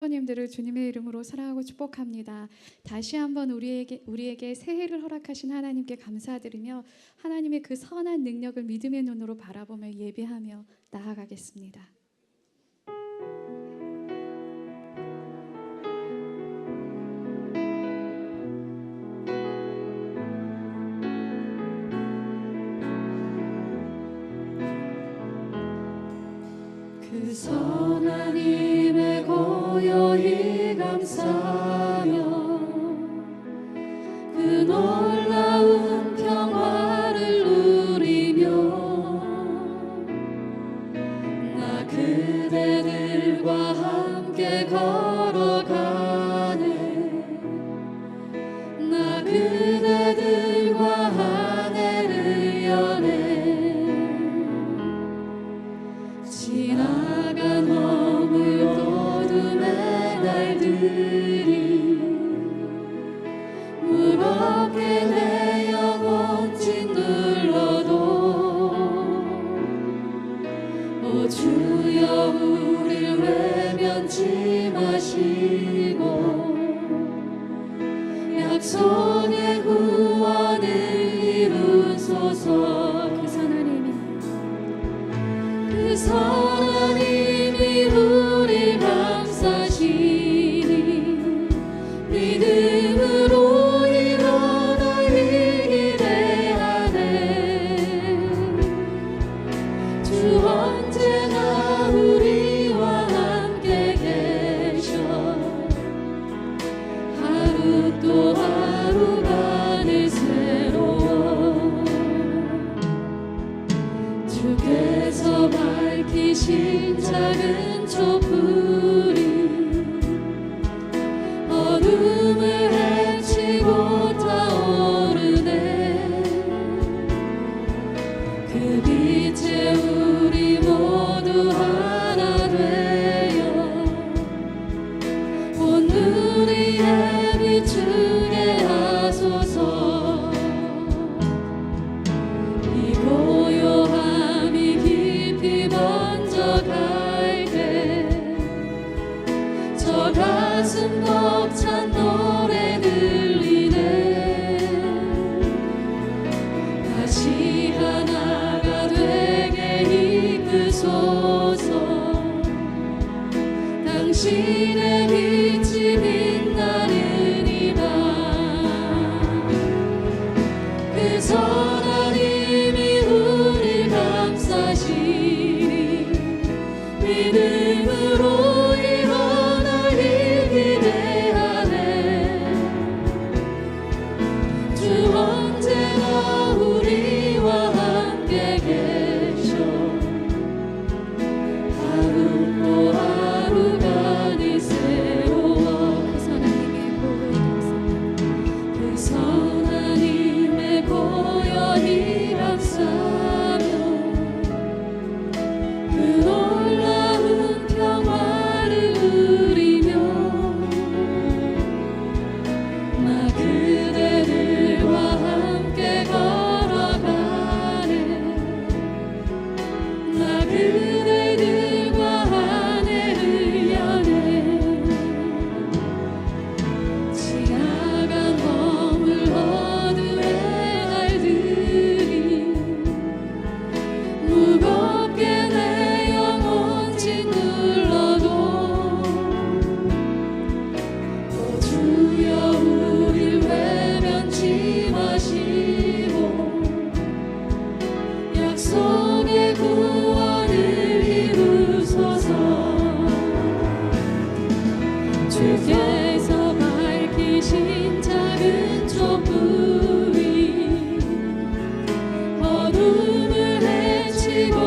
사모님들을 주님의 이름으로 사랑하고 축복합니다. 다시 한번 우리에게 새해를 허락하신 하나님께 감사드리며 하나님의 그 선한 능력을 믿음의 눈으로 바라보며 예배하며 나아가겠습니다. 그 선한 힘에 고요히 감사하며 그 놀라운 평화를 누리며 나 그대들과 함께 걸어가네. 나 그대들과 한 해를 여네. 지나간 허물 어둠의 날들이 무겁게 내 영혼 짓눌러도 오 주여 우릴 외면치 마시고 약속의 구원을 이루소서. 그 선한 힘이 우리 감싸시니 믿음으로 일어나 기대하네. 주 언제나 우리와 함께 계셔 하루 또 하루가 늘 새로워. 주께서 밝히신 작은 촛불이 어둠을 헤치고 타오르네. 그 빛에 우리 모두 하나 되어 온 우리의 비추게 하소서. 이 고요함이 깊이 번져갈 때 저 가슴 벅찬 노래 들리네. 다시 하나가 되게 이끄소서. 당신의 빛이 빛나는 이 밤 그 선한 힘이 우릴 감싸시니 믿음으로 일어나 기대하네. 주 언제나 우리와 함께 계셔 하루 또 하루가 늘 새로워. 그 선한 힘에 고요히 감사하며 그 놀라운 평화를 누리며 나 그대들과 함께 걸어가네. 나 그대들과 한 해를 여네. 지나간 허물 어둠의 날들이 무겁게 내 영혼 짓눌러도 오 주여 우릴 외면치 마시고 약속의 구원을 이루소서. 주께서 밝히신 작은 촛불이 어둠을 헤치고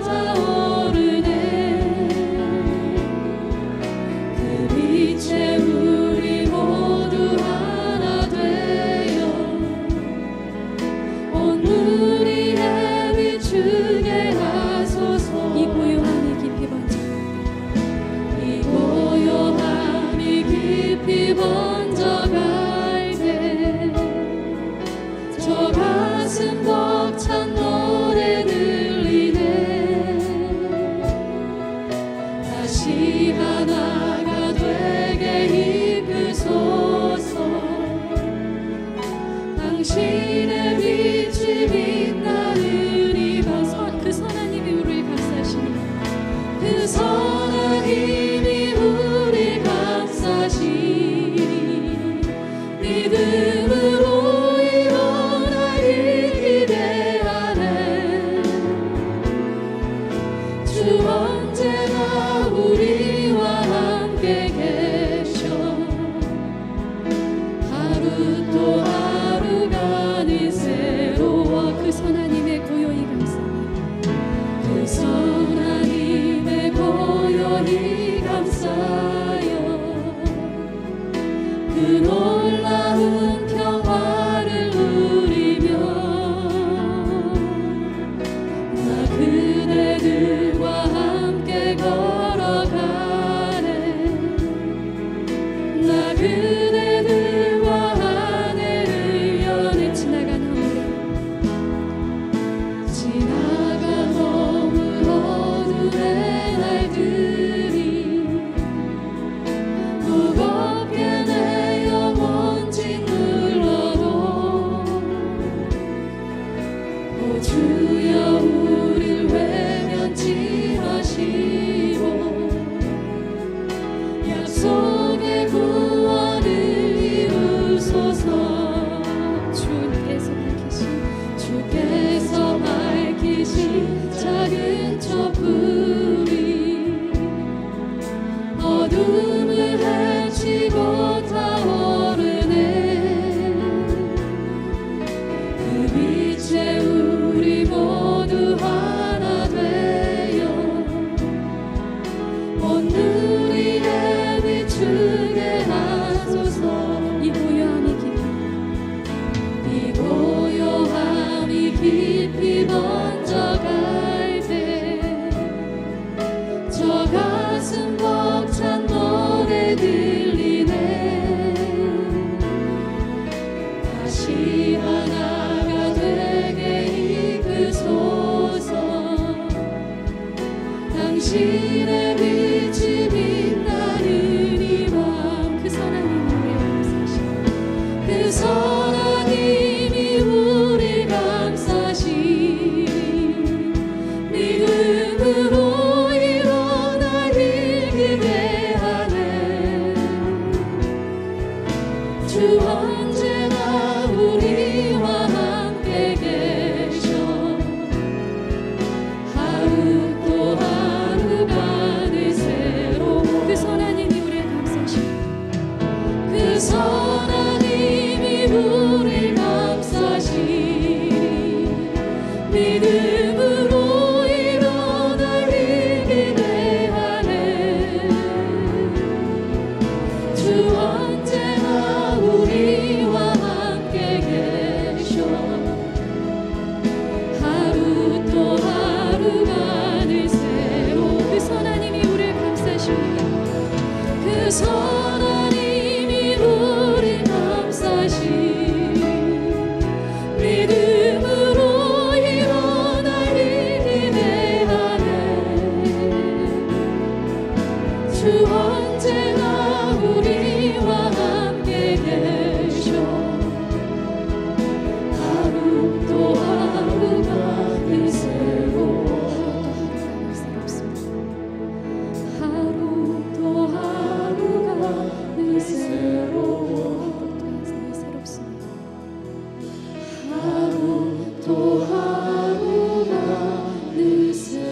타오르네. 그 빛에 우리 모두 하나 되어 온 우리의 비추게 하소서. 이 고요함이 깊이 번져 이 고요함이 깊이 번져갈 때 그대들과 하늘을 여는 지나가 너무 어두운 날들이 무겁게 내 영혼 짓눌러도 오 주여 우릴 외면치 마시고 약속의 구원을 이루소서. 주께서 밝히신 작은 촛불이 어둠을 헤치고 타오르네. 그 빛에 우리 모두 하나 되어 온누리에 비추게 하소서. 이 고요함이 깊이 번져갈 때 저 가슴 벅찬 노래 들리네. 다시 하나가 되게 이끄소서. 당신의 빛이 빛나는 이 밤 그 선하님이 우리 감싸시니 믿음으로 일어나길 기대하네. 주 언제나 우리와 함께 계셔. 하루 또 하루가 늘 새로워. 그 선하님이 우리를 감싸시니 그 선하님이 우릴 감싸시니 믿음으로 일어나길 기대하네. 주 언제나 우리와 함께 계셔. 하루 또 하루가 늘 새로워. 그 선하님이 우릴 감싸시니 그 선하님이 우릴 감싸시니 믿음으로 일어나길 기대하네. 주 언제나 우리와 함께 계셔. 하루 또 하루가 늘 새로워. 하루 또 하루가 늘 새로워. 하루 또 하루가 늘 새로워.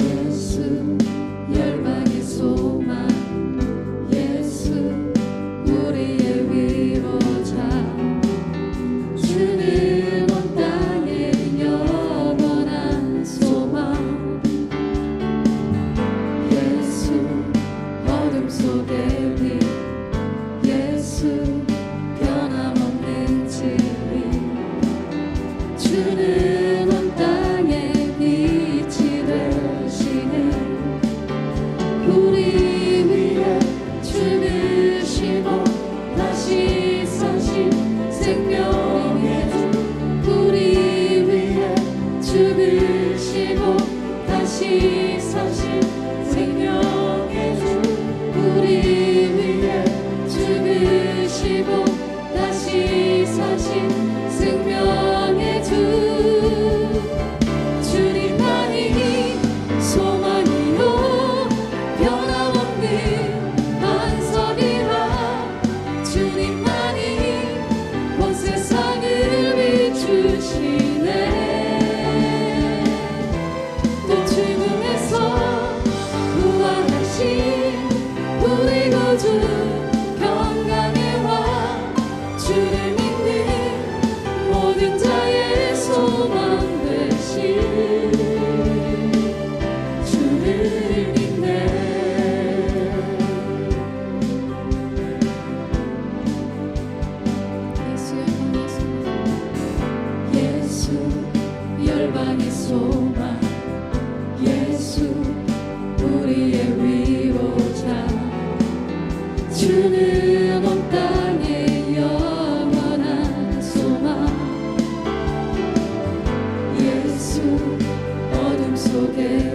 예수 열방의 소망, 예수 우리의 위로자. 주는 온 땅에 영원한 소망. 예수 어둠 속의 빛, 예수 변함없는 진리. 주는 온 땅에 빛이 되시네. 우리 위해 죽으시고 다시 사신 생명의 주. 우리 위해 죽으시고 다시 사신 생명의 주. 우리 위해 죽으시고 다시 사신 생명의 주. 주님만이 소망이요 변함없는 반석이라. 주님만이 온 세상을 비추시네. 또 죽음에서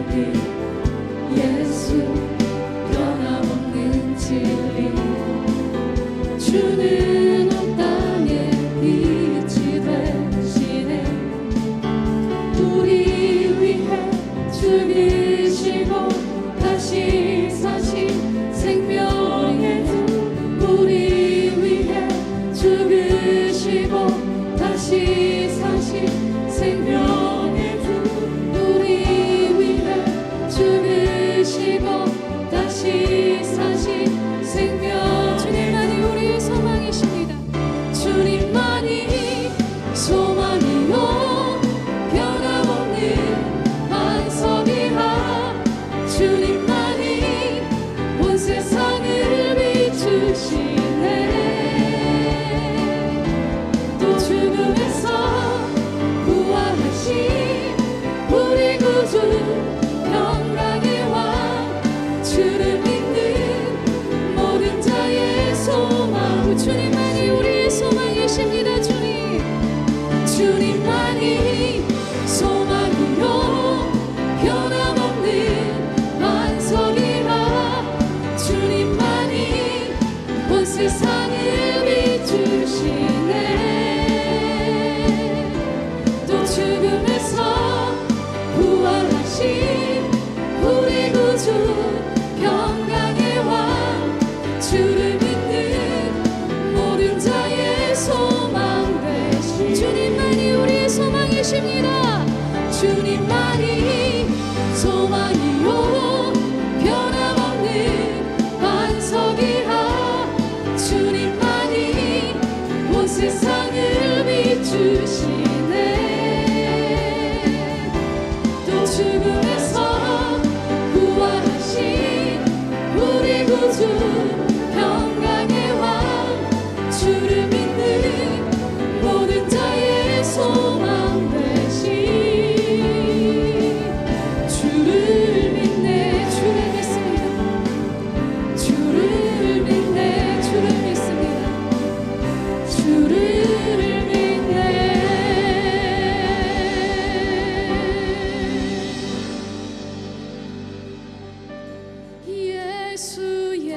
빛 예수 변함없는 진리 주는 온 땅에 빛이 되시네 우리 위해 죽으시고 다시 사신 생명의 주 우리 위해 죽으시고 다시 사신 생명의 주 우리 위해 죽으시고 다시 사신 생명 주님만이 우리의 소망이십니다 주님만이 소망이요 변함없는 반석이라 주님만이 온 세상을 비추시네 또 죽음에서 부활하신 우리 구주 평강의 왕 주를 믿는 모든 자의 소망 주님만이 우리의 소망이십니다 주님만이 소망이요 변함없는 반석이라 주님만이 온 세상을 비추시네 또 죽음에서 부활하신 우리 구주 평강의 왕 주를 믿는 모든 자의 소망 되신 주님만이 우리의 소망이십니다 주님만이 소망이요 변함없는 반석이라 주님만이 온 세상을 비추시네 또 죽음에서 부활하신 우리 구주 평강의 왕 주를 믿는 모든 자의 소망 되신 주를 믿네 주를 믿습니다 주를 믿네 주를 믿습니다 주를 믿네 예수의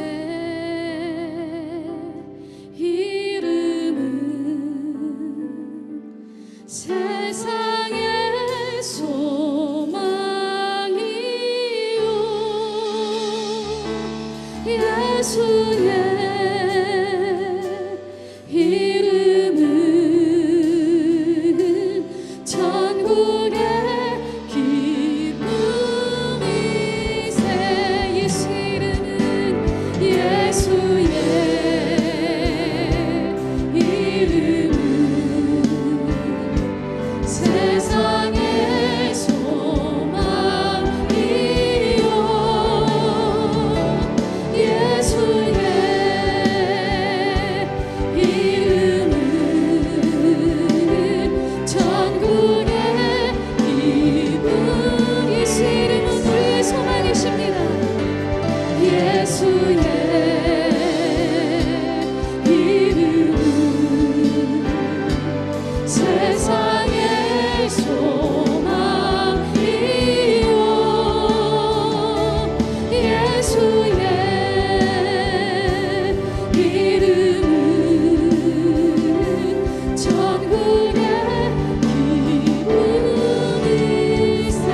이름은 세상의 소망이요 예수의 이름은 천국의 기쁨이세 예수 이름은 예수의 이름은 세상의 소망이요 예수의 이름은 천국의 기쁨 예수 이름은 우리의 소망이십니다 예수의 이름은 세상의 소망이요 예수의 이름은 천국의 기쁨이세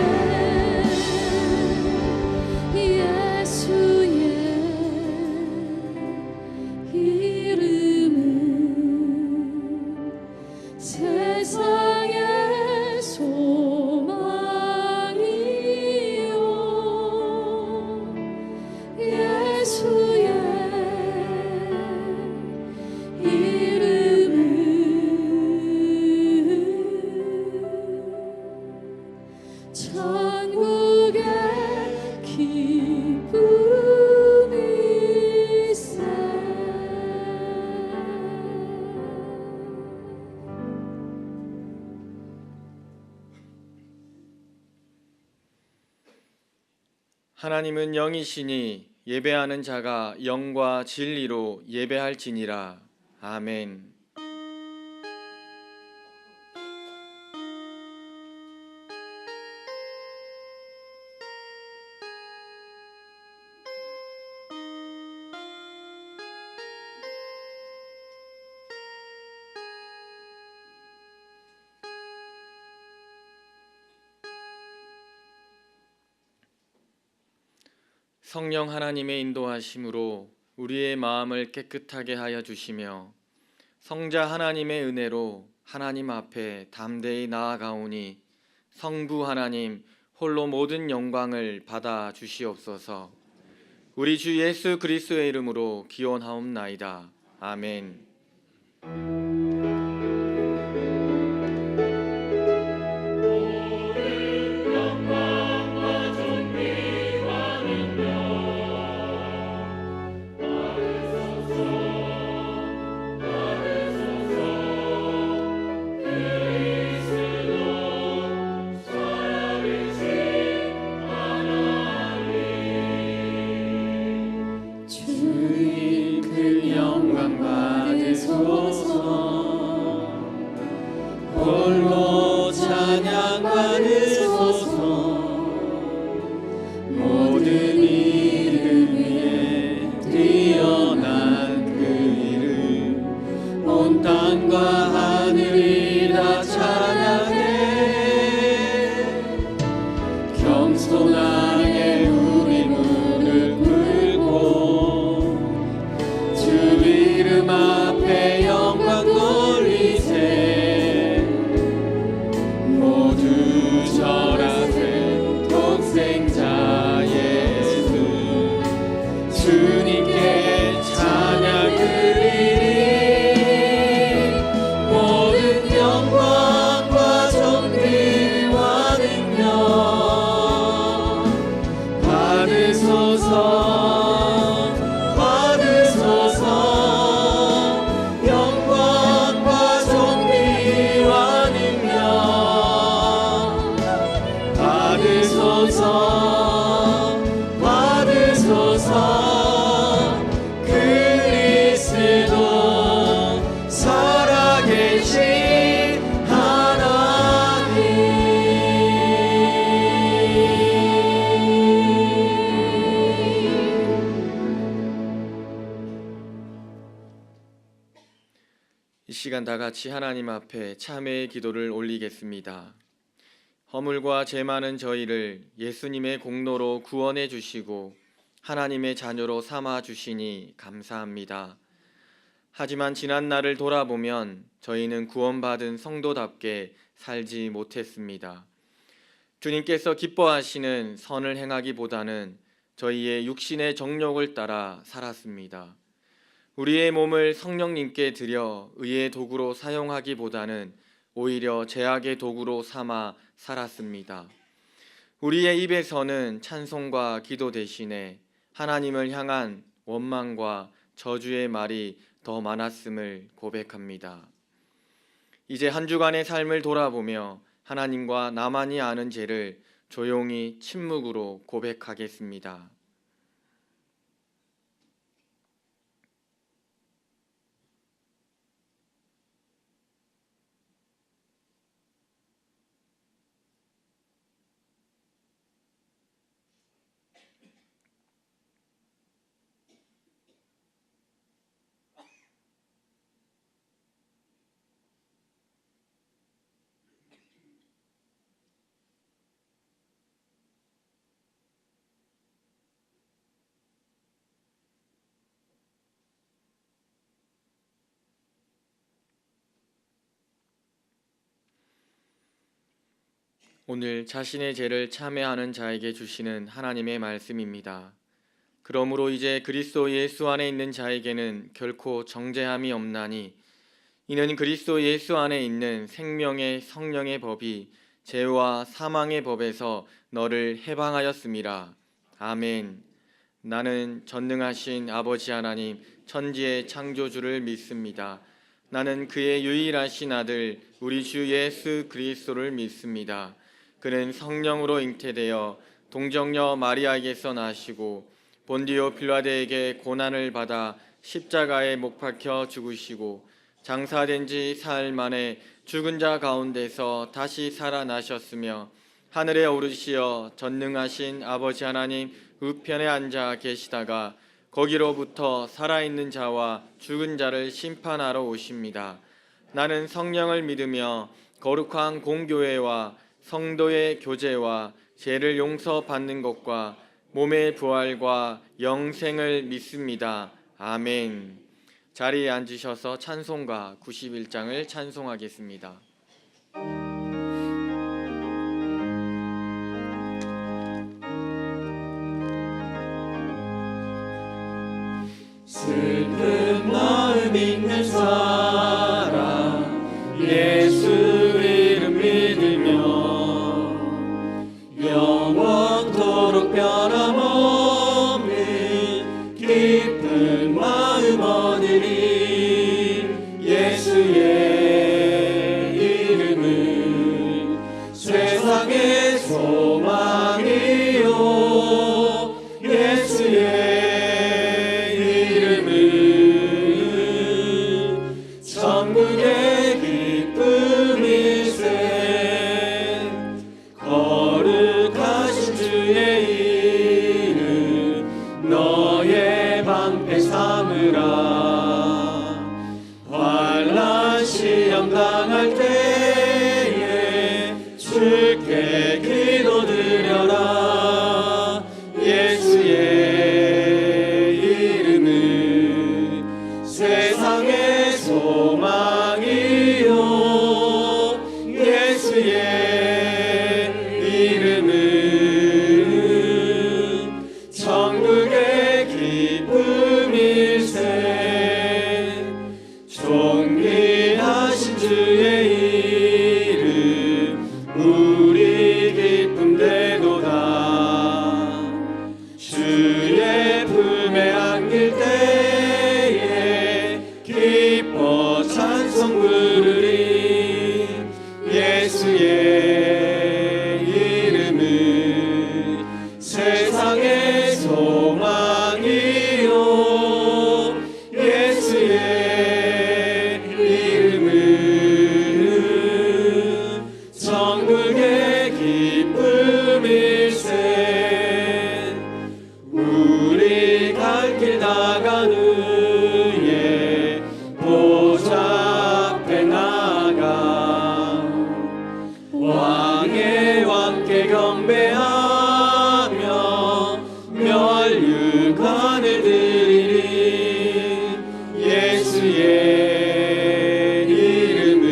예수의 이름은 세상의 소망이요 예수의 이름은 천국의 기쁨이세 하나님은 영이시니 예배하는 자가 영과 진리로 예배할지니라. 아멘. 성령 하나님의 인도하심으로 우리의 마음을 깨끗하게 하여 주시며 성자 하나님의 은혜로 하나님 앞에 담대히 나아가오니 성부 하나님 홀로 모든 영광을 받아 주시옵소서. 우리 주 예수 그리스도의 이름으로 기원하옵나이다. 아멘. 주님 그 영광 받으소서. 홀로 찬양 받으소서. 모든 이름 위에 뛰어난 그 이름 온 땅과 하늘이 다 찬양해. 겸손하게 우리 무릎 꿇고 주 이름 앞에 영광 돌리세. 모두 절하세. 독생자 예수 주님께 찬양 드리리. 모든 영광과 존귀와 능력 받으소서. 영광과 존귀와 능력 받으소서. 그리스도 살아계신 하나님. 이 시간 다 같이 하나님 앞에 참회의 기도를 올리겠습니다. 허물과 죄 많은 저희를 예수님의 공로로 구원해 주시고 하나님의 자녀로 삼아 주시니 감사합니다. 하지만 지난 날을 돌아보면 저희는 구원받은 성도답게 살지 못했습니다. 주님께서 기뻐하시는 선을 행하기보다는 저희의 육신의 정욕을 따라 살았습니다. 우리의 몸을 성령님께 드려 의의 도구로 사용하기보다는 오히려 죄악의 도구로 삼아 살았습니다. 우리의 입에서는 찬송과 기도 대신에 하나님을 향한 원망과 저주의 말이 더 많았음을 고백합니다. 이제 한 주간의 삶을 돌아보며 하나님과 나만이 아는 죄를 조용히 침묵으로 고백하겠습니다. 오늘 자신의 죄를 참회하는 자에게 주시는 하나님의 말씀입니다. 그러므로 이제 그리스도 예수 안에 있는 자에게는 결코 정죄함이 없나니 이는 그리스도 예수 안에 있는 생명의 성령의 법이 죄와 사망의 법에서 너를 해방하였음이라. 아멘. 나는 전능하신 아버지 하나님 천지의 창조주를 믿습니다. 나는 그의 유일하신 아들 우리 주 예수 그리스도를 믿습니다. 그는 성령으로 잉태되어 동정녀 마리아에게서 나시고 본디오 빌라데에게 고난을 받아 십자가에 못 박혀 죽으시고 장사된 지 사흘 만에 죽은 자 가운데서 다시 살아나셨으며 하늘에 오르시어 전능하신 아버지 하나님 우편에 앉아 계시다가 거기로부터 살아있는 자와 죽은 자를 심판하러 오십니다. 나는 성령을 믿으며 거룩한 공교회와 성도의 교제와 죄를 용서받는 것과 몸의 부활과 영생을 믿습니다. 아멘. 자리에 앉으셔서 찬송가 91장을 찬송하겠습니다. 슬픈 마음 있는 사람 예수 이름 믿으며 영원토록 변함없는 기쁜 마음 얻으리. 예수의 이름은 세상의 소망이요 예수의 천국의 기쁨일세. 거룩하신 주의 이름 너의 방패 삼으라. 환난 시험 당할 때에 주께 기도드려라. 예수의 이름은 세상의 소망이요 예수의 이름은 천국의 기쁨일세. 존귀하신 주의 이름 우리 기쁨 되도다. 주의 품에 안길 때에 기뻐 찬송 부르리. 예수의 이름은 세상의 소망이요 예수의 이름은 천국의 기쁨일세. 우리 갈 길 나간 후에 보좌 앞에 나가 왕의 왕께 경배하며 멸류관을 드리리. 예수의 이름은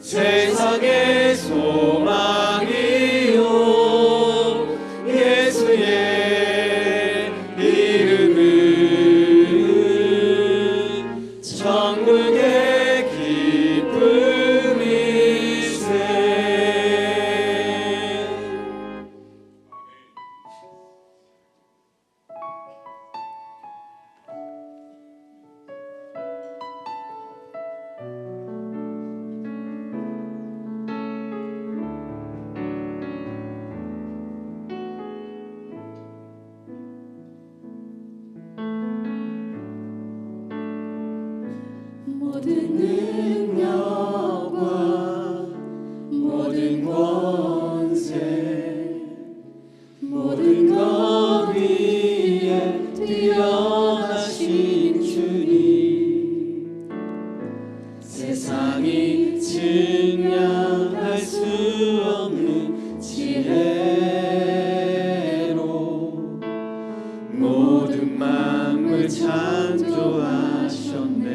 세상의 소망이요 예수의 이름은 천국의 기쁨일세. 모든 능력과 모든 권세 모든 것 위에 뛰어나신 주님. 세상이 증량할 수 없는 지혜로 모든 만물 창조하셨네.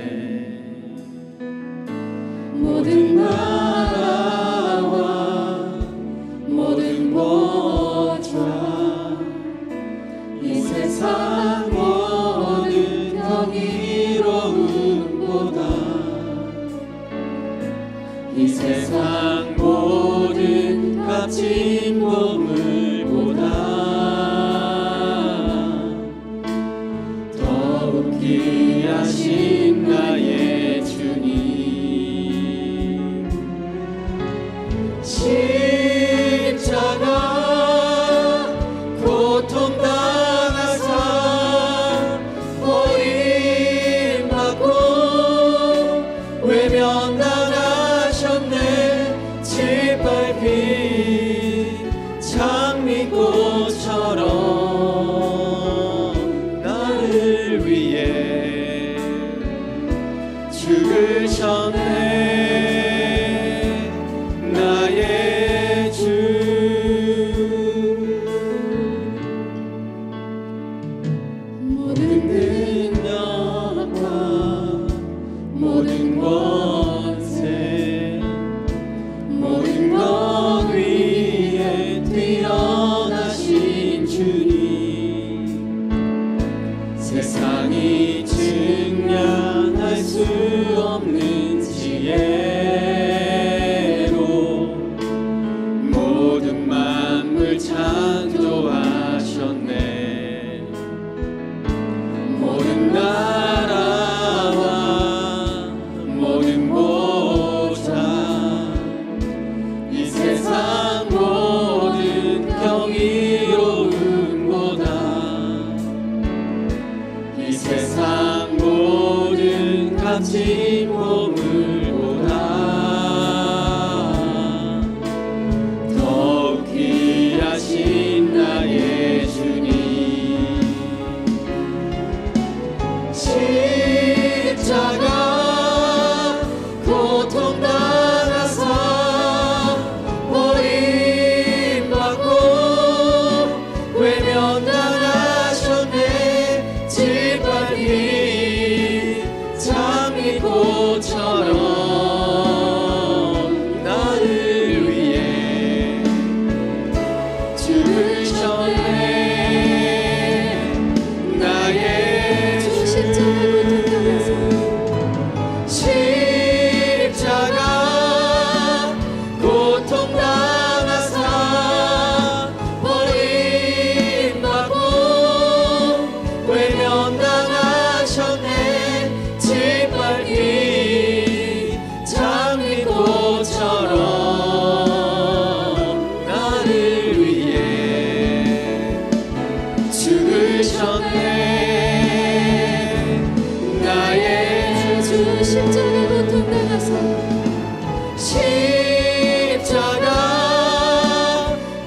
모든 나라와 모든 권좌 이 세상 모든 경이로움보다 이 세상 모든 값진 보물보다 더욱 귀하신 나의 주님. 십자가 고통당하사 버림받고 외면당하셨네. 짓밟힌 장미꽃처럼 나를 위해 죽으셨네. 나의 주 주님 세상이 증량할 수 없는 지혜로 모든 만물 창조하셨네. 모든 나라와 모든 보좌 이 세상 모든 경이로움보다 이 세상 모든 값진 보물보다 더욱 귀하신 나의 주님 십자가 고통당하사 버림받고 외면당하셨네. 짓밟힌 장미꽃처럼 나를 위해 죽으셨네. 나의 주 십자가 고통당하사 십자가 고통당하사 버림받고 외면당하셨네. 짓밟힌 장미꽃처럼 나를 위해 죽으셨네. 나의 주 십자가 고통당하사 십자가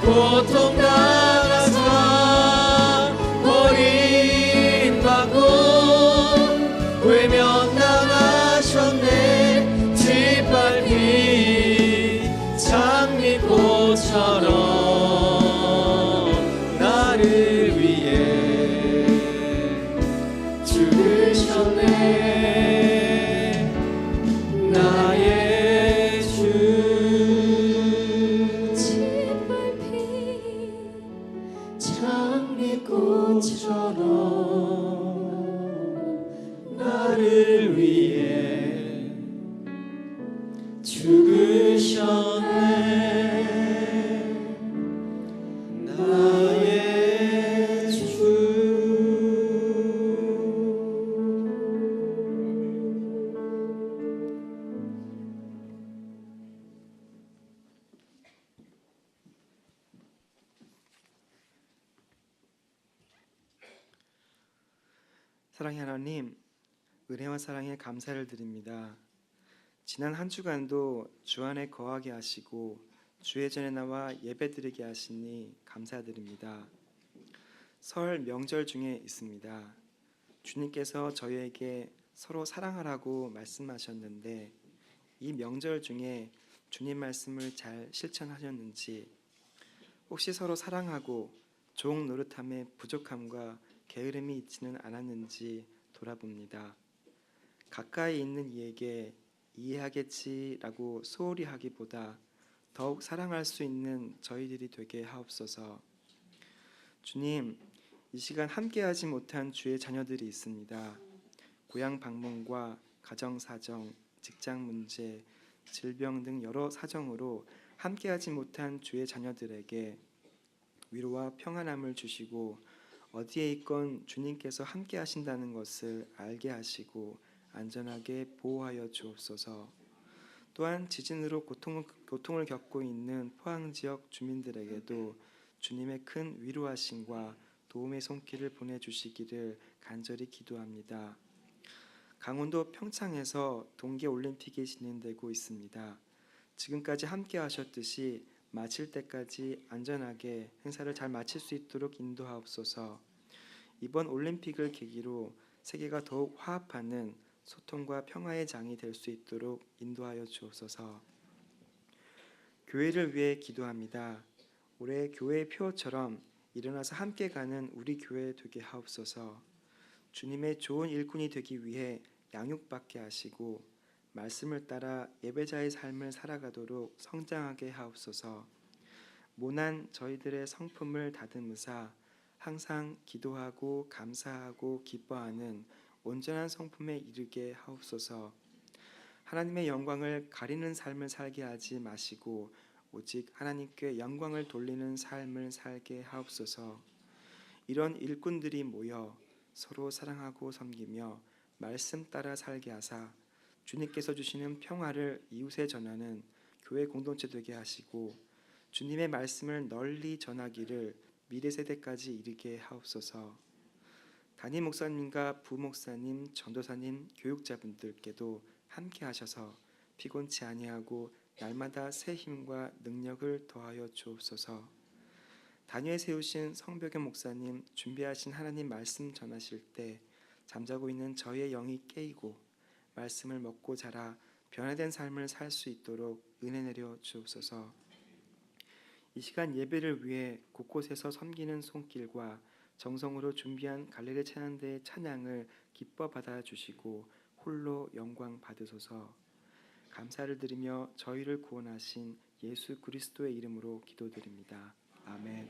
고통당하사 버림받고 외면당하셨네. 짓밟힌 장미꽃처럼 나를 위해 죽으셨네. 나의 주 짓밟힌 장미꽃처럼 나를 위해 죽으셨네. 나의 주 사랑의 하나님, 은혜와 사랑에 감사를 드립니다. 지난 한 주간도 주 안에 거하게 하시고 주의 전에 나와 예배드리게 하시니 감사드립니다. 설 명절 중에 있습니다. 주님께서 저희에게 서로 사랑하라고 말씀하셨는데 이 명절 중에 주님 말씀을 잘 실천하셨는지, 혹시 서로 사랑하고 종 노릇함의 부족함과 게으름이 있지는 않았는지 돌아봅니다. 가까이 있는 이에게 이해하겠지라고 소홀히 하기보다 더욱 사랑할 수 있는 저희들이 되게 하옵소서. 주님, 이 시간 함께하지 못한 주의 자녀들이 있습니다. 고향 방문과 가정 사정, 직장 문제, 질병 등 여러 사정으로 함께하지 못한 주의 자녀들에게 위로와 평안함을 주시고 어디에 있건 주님께서 함께 하신다는 것을 알게 하시고 안전하게 보호하여 주옵소서. 또한 지진으로 고통을 겪고 있는 포항 지역 주민들에게도 주님의 큰 위로하심과 도움의 손길을 보내주시기를 간절히 기도합니다. 강원도 평창에서 동계올림픽이 진행되고 있습니다. 지금까지 함께 하셨듯이 마칠 때까지 안전하게 행사를 잘 마칠 수 있도록 인도하옵소서. 이번 올림픽을 계기로 세계가 더욱 화합하는 소통과 평화의 장이 될 수 있도록 인도하여 주옵소서. 교회를 위해 기도합니다. 올해 교회의 표처럼 일어나서 함께 가는 우리 교회 되게 하옵소서. 주님의 좋은 일꾼이 되기 위해 양육받게 하시고 말씀을 따라 예배자의 삶을 살아가도록 성장하게 하옵소서. 모난 저희들의 성품을 다듬으사 항상 기도하고 감사하고 기뻐하는 온전한 성품에 이르게 하옵소서. 하나님의 영광을 가리는 삶을 살게 하지 마시고 오직 하나님께 영광을 돌리는 삶을 살게 하옵소서. 이런 일꾼들이 모여 서로 사랑하고 섬기며 말씀 따라 살게 하사 주님께서 주시는 평화를 이웃에 전하는 교회 공동체 되게 하시고 주님의 말씀을 널리 전하기를 미래 세대까지 이르게 하옵소서. 담임 목사님과 부목사님, 전도사님, 교육자분들께도 함께 하셔서 피곤치 아니하고 날마다 새 힘과 능력을 더하여 주옵소서. 단위에 세우신 성벽의 목사님, 준비하신 하나님 말씀 전하실 때 잠자고 있는 저의 영이 깨이고 말씀을 먹고 자라 변화된 삶을 살 수 있도록 은혜 내려 주옵소서. 이 시간 예배를 위해 곳곳에서 섬기는 손길과 정성으로 준비한 갈릴리 찬양대의 찬양을 기뻐 받아주시고 홀로 영광 받으소서. 감사를 드리며 저희를 구원하신 예수 그리스도의 이름으로 기도드립니다. 아멘.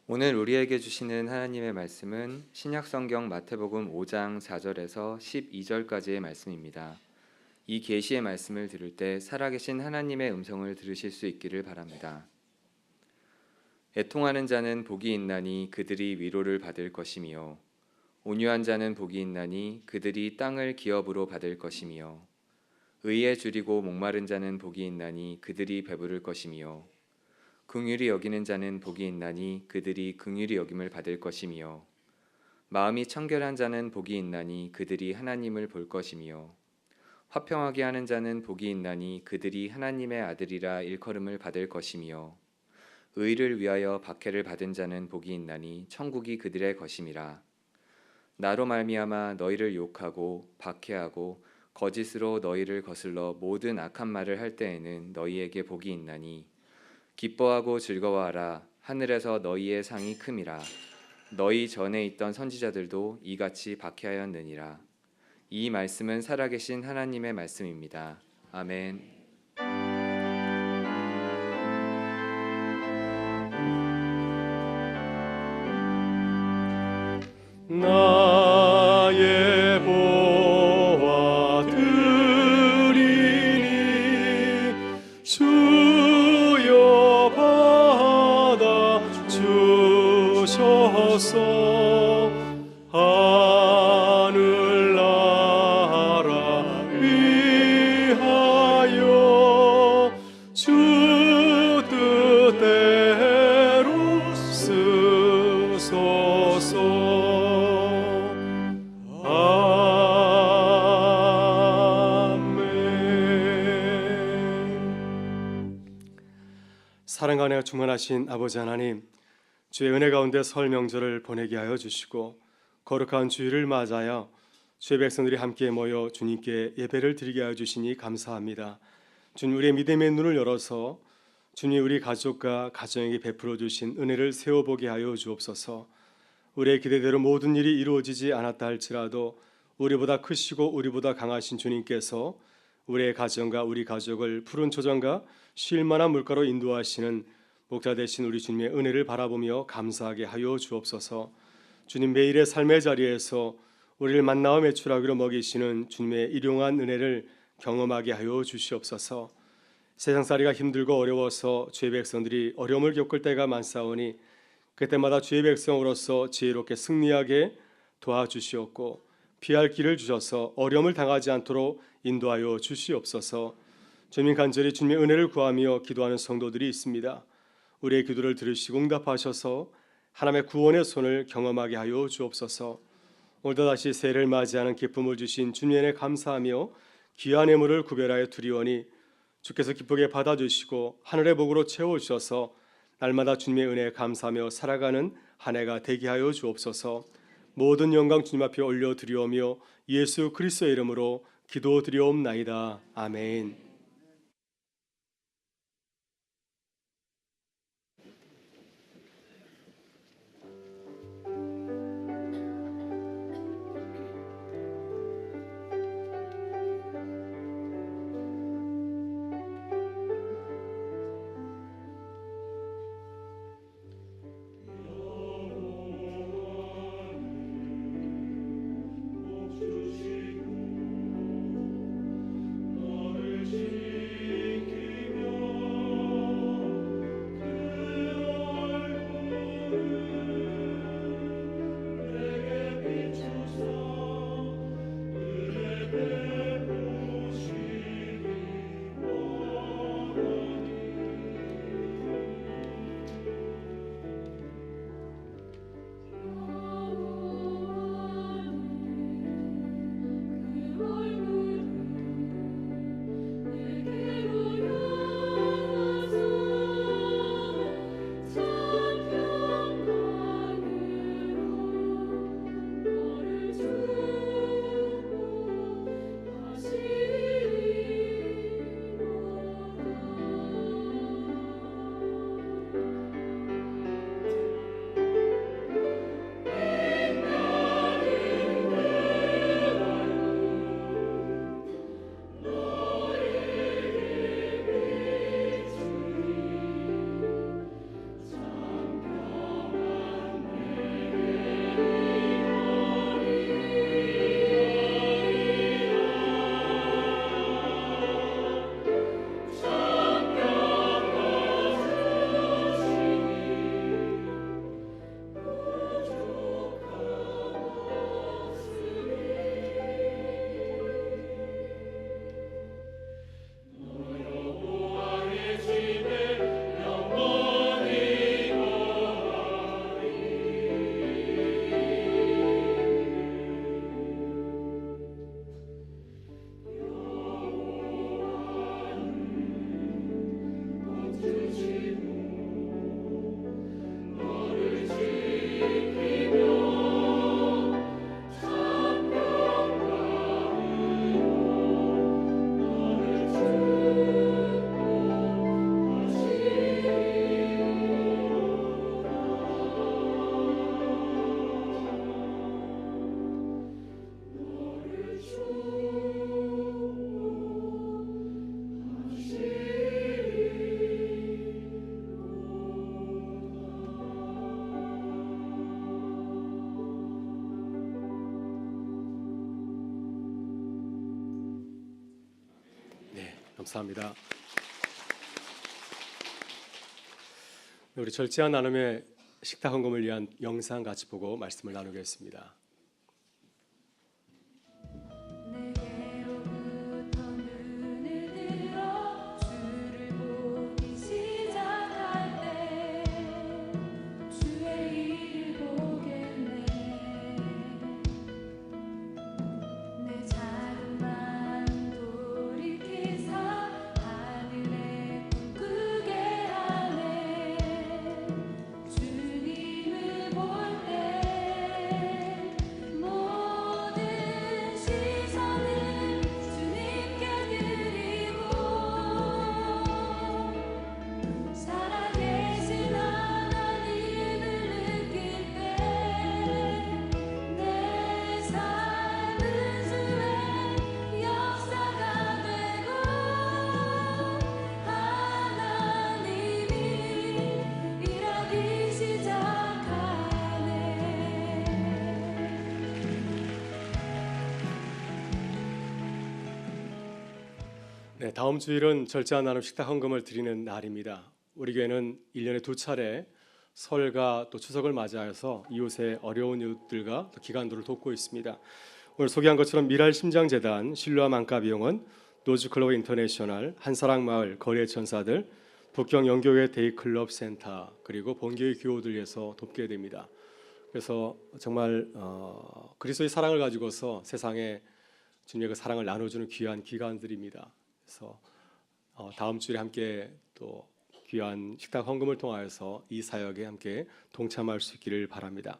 오늘 우리에게 주시는 하나님의 말씀은 신약성경 마태복음 5장 4절에서 12절까지의 말씀입니다. 이 계시의 말씀을 들을 때 살아계신 하나님의 음성을 들으실 수 있기를 바랍니다. 애통하는 자는 복이 있나니 그들이 위로를 받을 것이며 온유한 자는 복이 있나니 그들이 땅을 기업으로 받을 것이며 의에 줄이고 목마른 자는 복이 있나니 그들이 배부를 것이며 긍휼히 여기는 자는 복이 있나니 그들이 긍휼히 여김을 받을 것이며 마음이 청결한 자는 복이 있나니 그들이 하나님을 볼 것이며 화평하게 하는 자는 복이 있나니 그들이 하나님의 아들이라 일컬음을 받을 것이며 의를 위하여 박해를 받은 자는 복이 있나니 천국이 그들의 것임이라. 나로 말미암아 너희를 욕하고 박해하고 거짓으로 너희를 거슬러 모든 악한 말을 할 때에는 너희에게 복이 있나니 기뻐하고 즐거워하라. 하늘에서 너희의 상이 큼이라. 너희 전에 있던 선지자들도 이같이 박해하였느니라. 이 말씀은 살아계신 하나님의 말씀입니다. 아멘. 나의 보화 드리니 주여 받아 주셔서 하늘나라 위하여 주 뜻대로 쓰소서. 사랑과 은혜가 충만하신 아버지 하나님, 주의 은혜 가운데 설 명절을 보내게 하여 주시고 거룩한 주일을 맞아야 주의 백성들이 함께 모여 주님께 예배를 드리게 하여 주시니 감사합니다. 주님, 우리의 믿음의 눈을 열어서 주님 우리 가족과 가정에게 베풀어 주신 은혜를 세워보게 하여 주옵소서. 우리의 기대대로 모든 일이 이루어지지 않았다 할지라도 우리보다 크시고 우리보다 강하신 주님께서 우리의 가정과 우리 가족을 푸른 초장과 쉴 만한 물가로 인도하시는 목자 되신 우리 주님의 은혜를 바라보며 감사하게 하여 주옵소서. 주님, 매일의 삶의 자리에서 우리를 만나와 매출하기로 먹이시는 주님의 일용한 은혜를 경험하게 하여 주시옵소서. 세상살이가 힘들고 어려워서 주의 백성들이 어려움을 겪을 때가 많사오니 그때마다 주의 백성으로서 지혜롭게 승리하게 도와주시옵고 피할 길을 주셔서 어려움을 당하지 않도록 인도하여 주시옵소서. 주님, 간절히 주님의 은혜를 구하며 기도하는 성도들이 있습니다. 우리의 기도를 들으시고 응답하셔서 하나님의 구원의 손을 경험하게 하여 주옵소서. 오늘도 다시 새해를 맞이하는 기쁨을 주신 주님의 은혜 감사하며 귀한 예물을 구별하여 드리오니 주께서 기쁘게 받아주시고 하늘의 복으로 채워주셔서 날마다 주님의 은혜에 감사하며 살아가는 한 해가 되게 하여 주옵소서. 모든 영광 주님 앞에 올려드리오며 예수 그리스도의 이름으로 기도드리옵나이다. 아멘. 감사합니다. 우리 절제한 나눔의 식탁 헌금을 위한 영상 같이 보고 말씀을 나누겠습니다. 네, 다음 주일은 절제한 나눔 식탁 헌금을 드리는 날입니다. 우리 교회는 1년에 2차례 설과 또 추석을 맞이하여서 이웃의 어려운 이웃들과 또 기관들을 돕고 있습니다. 오늘 소개한 것처럼 미랄 심장재단, 실로암 안가비용원, 노즈클로버 인터내셔널, 한사랑마을, 거리의 천사들, 북경 영교회 데이클럽 센터, 그리고 본교회 교우들 위해서 돕게 됩니다. 그래서 정말 그리스도의 사랑을 가지고서 세상에 주님의 그 사랑을 나눠주는 귀한 기간들입니다. 그래서 다음 주에 함께 또 귀한 식탁 헌금을 통하여서 이 사역에 함께 동참할 수 있기를 바랍니다.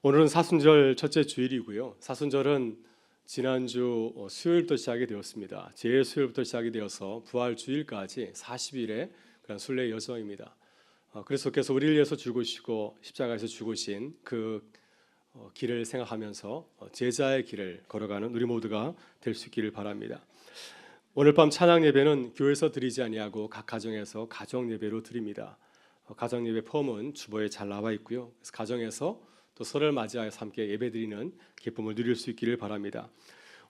오늘은 사순절 첫째 주일이고요. 사순절은 지난주 수요일부터 시작이 되었습니다. 제 수요일부터 시작이 되어서 부활 주일까지 40일의 그런 순례 여정입니다. 그리스도께서 우리를 위해서 죽으시고 십자가에서 죽으신 그 길을 생각하면서 제자의 길을 걸어가는 우리 모두가 될 수 있기를 바랍니다. 오늘 밤 찬양 예배는 교회에서 드리지 아니하고 각 가정에서 가정 예배로 드립니다. 가정 예배 폼은 주보에 잘 나와 있고요. 그래서 가정에서 또 설을 맞이하여 함께 예배드리는 기쁨을 누릴 수 있기를 바랍니다.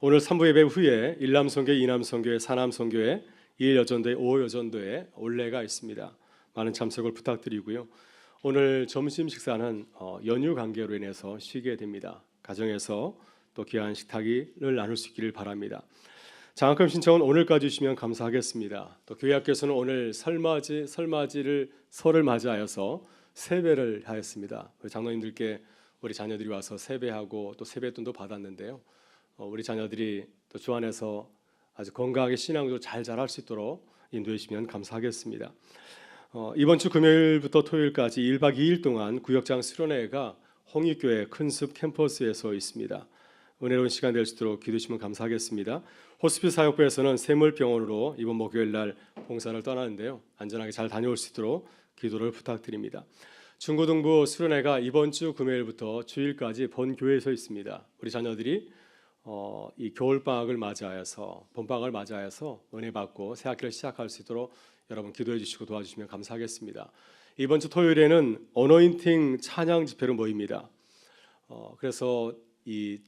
오늘 3부 예배 후에 일남선교회, 이남선교회, 사남선교회, 2일여전도회, 5여전도회 올레가 있습니다. 많은 참석을 부탁드리고요. 오늘 점심 식사는 연휴 관계로 인해서 쉬게 됩니다. 가정에서 또 귀한 식탁을 나눌 수 있기를 바랍니다. 장학금 신청은 오늘까지 주시면 감사하겠습니다. 또 교회 학교에서는 오늘 설을 맞이하여서 세배를 하였습니다. 우리 장로님들께 우리 자녀들이 와서 세배하고 또 세뱃돈도 받았는데요. 우리 자녀들이 또 주 안에서 아주 건강하게 신앙도 잘 자랄 수 있도록 인도해 주시면 감사하겠습니다. 이번 주 금요일부터 토요일까지 1박 2일 동안 구역장 수련회가 홍익교회 큰숲 캠퍼스에서 있습니다. 은혜로운 시간 될 수 있도록 기도해 주시면 감사하겠습니다. 호스피스 사역부에서는 샘물병원으로 이번 목요일 날 봉사를 떠나는데요. 안전하게 잘 다녀올 수 있도록 기도를 부탁드립니다. 중고등부 수련회가 이번 주 금요일부터 주일까지 본교회에서 있습니다. 우리 자녀들이 이 겨울방학을 맞이하여서 봄방학을 맞이하여서 은혜 받고 새 학기를 시작할 수 있도록 여러분 기도해 주시고 도와주시면 감사하겠습니다. 이번 주 토요일에는 어노인팅 찬양 집회로 모입니다. 그래서 이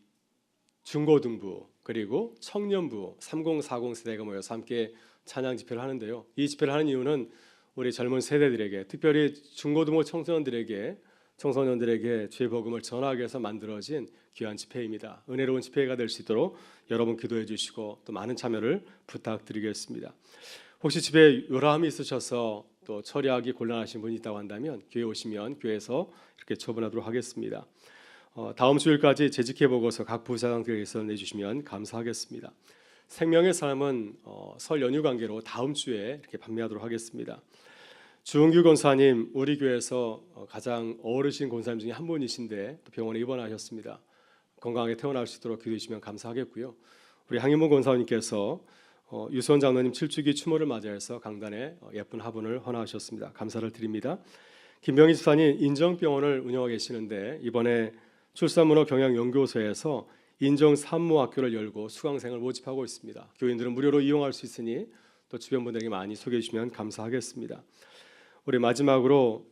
중고등부 그리고 청년부 3040 세대가 모여서 함께 찬양 집회를 하는데요. 이 집회를 하는 이유는 우리 젊은 세대들에게 특별히 중고등부 청소년들에게 주의 복음을 전하기 위해서 만들어진 귀한 집회입니다. 은혜로운 집회가 될 수 있도록 여러분 기도해 주시고 또 많은 참여를 부탁드리겠습니다. 혹시 집에 요람이 있으셔서 또 처리하기 곤란하신 분이 있다고 한다면 교회 오시면 교회에서 이렇게 처분하도록 하겠습니다. 다음 주일까지 재직해 보고서 각 부사장들에게서 내주시면 감사하겠습니다. 생명의 삶은 설 연휴 관계로 다음 주에 이렇게 판매하도록 하겠습니다. 주은규 권사님 우리 교회에서 가장 어르신 권사님 중에 한 분이신데 또 병원에 입원하셨습니다. 건강하게 퇴원할 수 있도록 기도해 주시면 감사하겠고요. 우리 항인문 권사님께서 유수원 장로님 7주기 추모를 맞이해서 강단에 예쁜 화분을 헌화하셨습니다. 감사를 드립니다. 김병희 집사님 인정병원을 운영하고 계시는데 이번에 출산문호 경영연구소에서 인정 산모학교를 열고 수강생을 모집하고 있습니다. 교인들은 무료로 이용할 수 있으니 또 주변 분들에게 많이 소개해 주시면 감사하겠습니다. 우리 마지막으로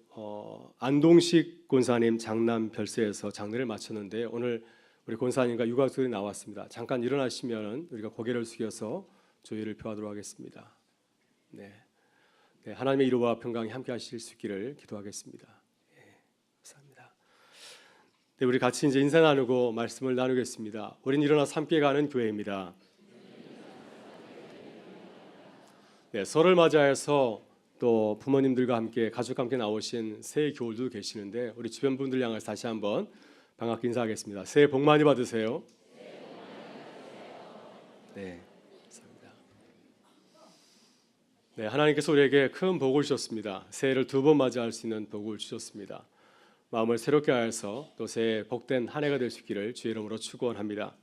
안동식 권사님 장남 별세에서 장례를 마쳤는데 오늘 우리 권사님과 유가족들이 나왔습니다. 잠깐 일어나시면 우리가 고개를 숙여서 조의를 표하도록 하겠습니다. 네, 하나님의 이루와 평강이 함께 하실 수 있기를 기도하겠습니다. 감사합니다. 네, 우리 같이 이제 인사 나누고 말씀을 나누겠습니다. 우린 일어나서 함께 가는 교회입니다. 네, 설을 맞이해서 또 부모님들과 함께 가족과 함께 나오신 새 교우들도 계시는데 우리 주변 분들 향해서 다시 한번 반갑게 인사하겠습니다. 새해 복 많이 받으세요. 네, 감사합니다. 네, 하나님께서 우리에게 큰 복을 주셨습니다. 새해를 2번 맞이할 수 있는 복을 주셨습니다. 마음을 새롭게 하여서 또 새해 복된 한 해가 될 수 있기를 주의 이름으로 축원합니다.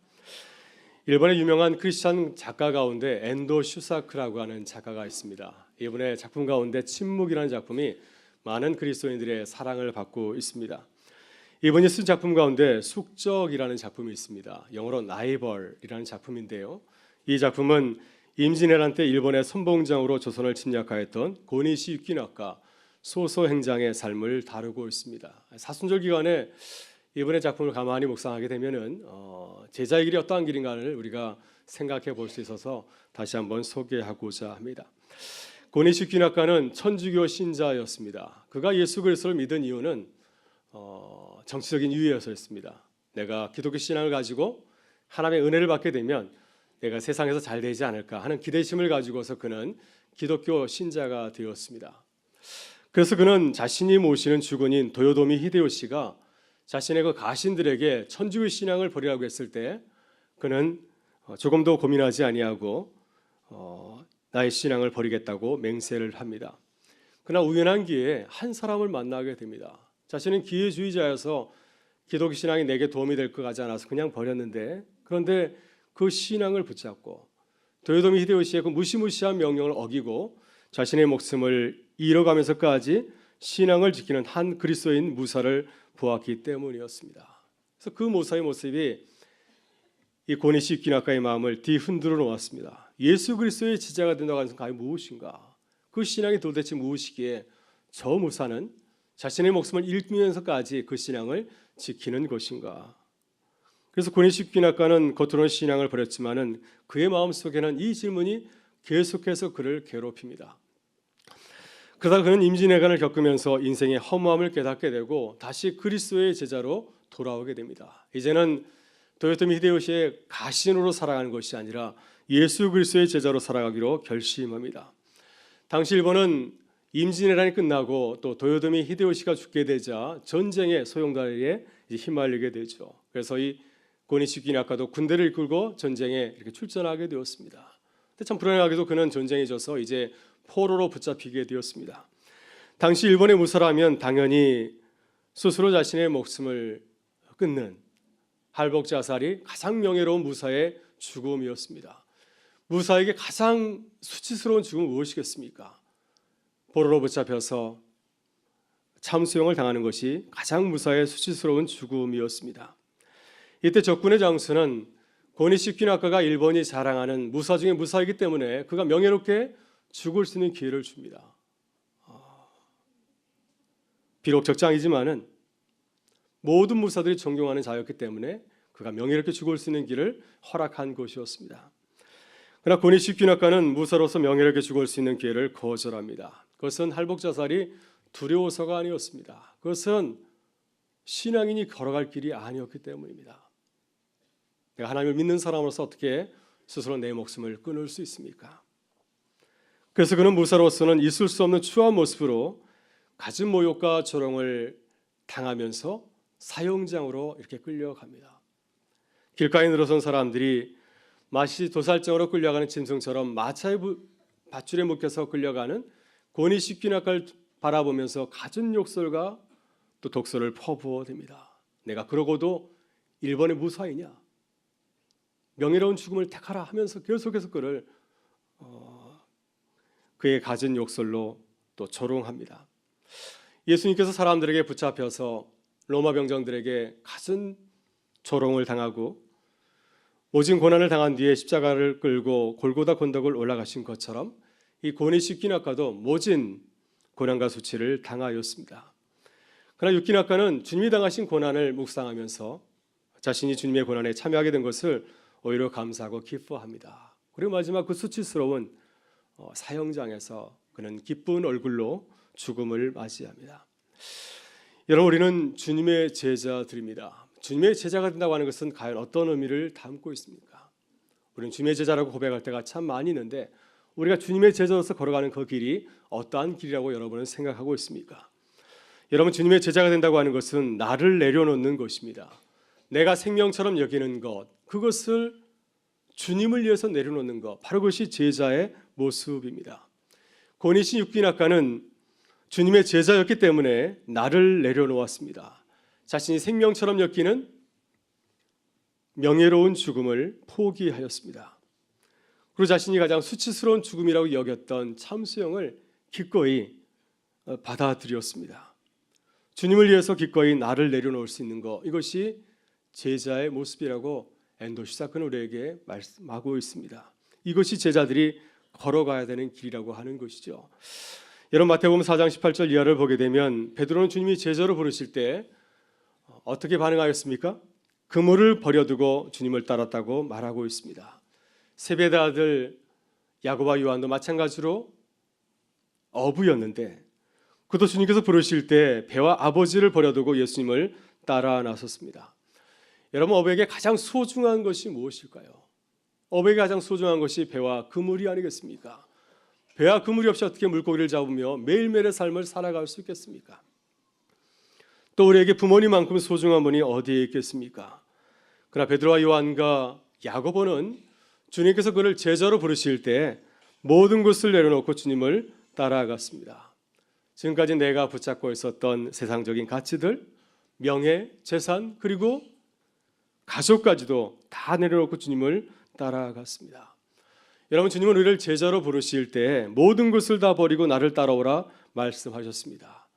일본의 유명한 크리스찬 작가 가운데 엔도 슈사크라고 하는 작가가 있습니다. 이분의 작품 가운데 침묵이라는 작품이 많은 그리스도인들의 사랑을 받고 있습니다. 이분이 쓴 작품 가운데 숙적이라는 작품이 있습니다. 영어로 나이벌이라는 작품인데요. 이 작품은 임진왜란 때 일본의 선봉장으로 조선을 침략하였던 고니시 유키나카 소소 행장의 삶을 다루고 있습니다. 사순절 기간에 이번의 작품을 가만히 묵상하게 되면은 제자의 길이 어떠한 길인가를 우리가 생각해 볼 수 있어서 다시 한번 소개하고자 합니다. 고니시 유키나카는 천주교 신자였습니다. 그가 예수 그리스도를 믿은 이유는 정치적인 이유였습니다. 내가 기독교 신앙을 가지고 하나님의 은혜를 받게 되면 내가 세상에서 잘 되지 않을까 하는 기대심을 가지고서 그는 기독교 신자가 되었습니다. 그래서 그는 자신이 모시는 주군인 도요토미 히데요시가 자신의 그 가신들에게 천주교 신앙을 버리라고 했을 때 그는 조금도 고민하지 아니하고 나의 신앙을 버리겠다고 맹세를 합니다. 그러나 우연한 기회에 한 사람을 만나게 됩니다. 자신은 기회주의자여서 기독교 신앙이 내게 도움이 될 것 같지 않아서 그냥 버렸는데, 그런데 그 신앙을 붙잡고 도요토미 히데요시의 그 무시무시한 명령을 어기고 자신의 목숨을 잃어가면서까지 신앙을 지키는 한 그리스도인 무사를 보았기 때문이었습니다. 그래서 그 모사의 모습이 이 고니시 유키나카의 마음을 뒤흔들어 놓았습니다. 예수 그리스도의 제자가 된다고 하는 것은 과연 무엇인가? 그 신앙이 도대체 무엇이기에 저 무사는 자신의 목숨을 잃으면서까지 그 신앙을 지키는 것인가? 그래서 고니시 유키나카는 겉으로는 신앙을 버렸지만은 그의 마음속에는 이 질문이 계속해서 그를 괴롭힙니다. 그러다 그는 임진왜란을 겪으면서 인생의 허무함을 깨닫게 되고 다시 그리스도의 제자로 돌아오게 됩니다. 이제는 도요토미 히데요시의 가신으로 살아가는 것이 아니라 예수 그리스도의 제자로 살아가기로 결심합니다. 당시 일본은 임진왜란이 끝나고 또 도요토미 히데요시가 죽게 되자 전쟁의 소용돌이에 휘말리게 되죠. 그래서 이 고니시 유키나카도 군대를 이끌고 전쟁에 이렇게 출전하게 되었습니다. 근데 참 불행하게도 그는 전쟁에 져서 이제 포로로 붙잡히게 되었습니다. 당시 일본의 무사라면 당연히 스스로 자신의 목숨을 끊는 할복 자살이 가장 명예로운 무사의 죽음이었습니다. 무사에게 가장 수치스러운 죽음은 무엇이겠습니까? 포로로 붙잡혀서 참수형을 당하는 것이 가장 무사의 수치스러운 죽음이었습니다. 이때 적군의 장수는 고니시 유키나카가 일본이 자랑하는 무사 중에 무사이기 때문에 그가 명예롭게 죽을 수 있는 기회를 줍니다. 비록 적장이지만은 모든 무사들이 존경하는 자였기 때문에 그가 명예롭게 죽을 수 있는 길을 허락한 것이었습니다. 그러나 고니시 유키나카는 무사로서 명예롭게 죽을 수 있는 기회를 거절합니다. 그것은 할복 자살이 두려워서가 아니었습니다. 그것은 신앙인이 걸어갈 길이 아니었기 때문입니다. 내가 하나님을 믿는 사람으로서 어떻게 스스로 내 목숨을 끊을 수 있습니까? 그래서 그는 무사로서는 있을 수 없는 추한 모습으로 갖은 모욕과 조롱을 당하면서 사형장으로 이렇게 끌려갑니다. 길가에 늘어선 사람들이 마치 도살장으로 끌려가는 짐승처럼 마차의 밧줄에 묶여서 끌려가는 고니시 유키나카를 바라보면서 갖은 욕설과 또 독설을 퍼부어댑니다. 내가 그러고도 일본의 무사이냐? 명예로운 죽음을 택하라 하면서 계속해서 그를 그의 갖은 욕설로 또 조롱합니다. 예수님께서 사람들에게 붙잡혀서 로마 병정들에게 갖은 조롱을 당하고 모진 고난을 당한 뒤에 십자가를 끌고 골고다 권덕을 올라가신 것처럼 이 고니시 유키나카도 모진 고난과 수치를 당하였습니다. 그러나 유키나카는 주님이 당하신 고난을 묵상하면서 자신이 주님의 고난에 참여하게 된 것을 오히려 감사하고 기뻐합니다. 그리고 마지막 그 수치스러운 사형장에서 그는 기쁜 얼굴로 죽음을 맞이합니다. 여러분, 우리는 주님의 제자들입니다. 주님의 제자가 된다고 하는 것은 과연 어떤 의미를 담고 있습니까? 우리는 주님의 제자라고 고백할 때가 참 많이 있는데 우리가 주님의 제자로서 걸어가는 그 길이 어떠한 길이라고 여러분은 생각하고 있습니까? 여러분, 주님의 제자가 된다고 하는 것은 나를 내려놓는 것입니다. 내가 생명처럼 여기는 것, 그것을 주님을 위해서 내려놓는 것, 바로 그것이 제자의 모습입니다. 고니시 유키나카는 주님의 제자였기 때문에 나를 내려놓았습니다. 자신이 생명처럼 여기는 명예로운 죽음을 포기하였습니다. 그리고 자신이 가장 수치스러운 죽음이라고 여겼던 참수형을 기꺼이 받아들였습니다. 주님을 위해서 기꺼이 나를 내려놓을 수 있는 것, 이것이 제자의 모습이라고 엔도시사크는 우리에게 말씀하고 있습니다. 이것이 제자들이 걸어가야 되는 길이라고 하는 것이죠. 여러분, 마태복음 4장 18절 이하를 보게 되면 베드로는 주님이 제자로 부르실 때 어떻게 반응하였습니까? 그물을 버려두고 주님을 따랐다고 말하고 있습니다. 세베대 아들 야고보와 요한도 마찬가지로 어부였는데 그도 주님께서 부르실 때 배와 아버지를 버려두고 예수님을 따라 나섰습니다. 여러분, 어부에게 가장 소중한 것이 무엇일까요? 어부에게 가장 소중한 것이 배와 그물이 아니겠습니까? 배와 그물이 없이 어떻게 물고기를 잡으며 매일매일의 삶을 살아갈 수 있겠습니까? 또 우리에게 부모님만큼 소중한 분이 어디에 있겠습니까? 그러나 베드로와 요한과 야고보는 주님께서 그를 제자로 부르실 때 모든 것을 내려놓고 주님을 따라갔습니다. 지금까지 내가 붙잡고 있었던 세상적인 가치들, 명예, 재산, 그리고 가족까지도 다 내려놓고 주님을 따라갔습니다. 여러분, 주님은 우리를 제자로 부르실 때 모든 것을 다 버리고 나를 따라오라 말씀하셨습니다.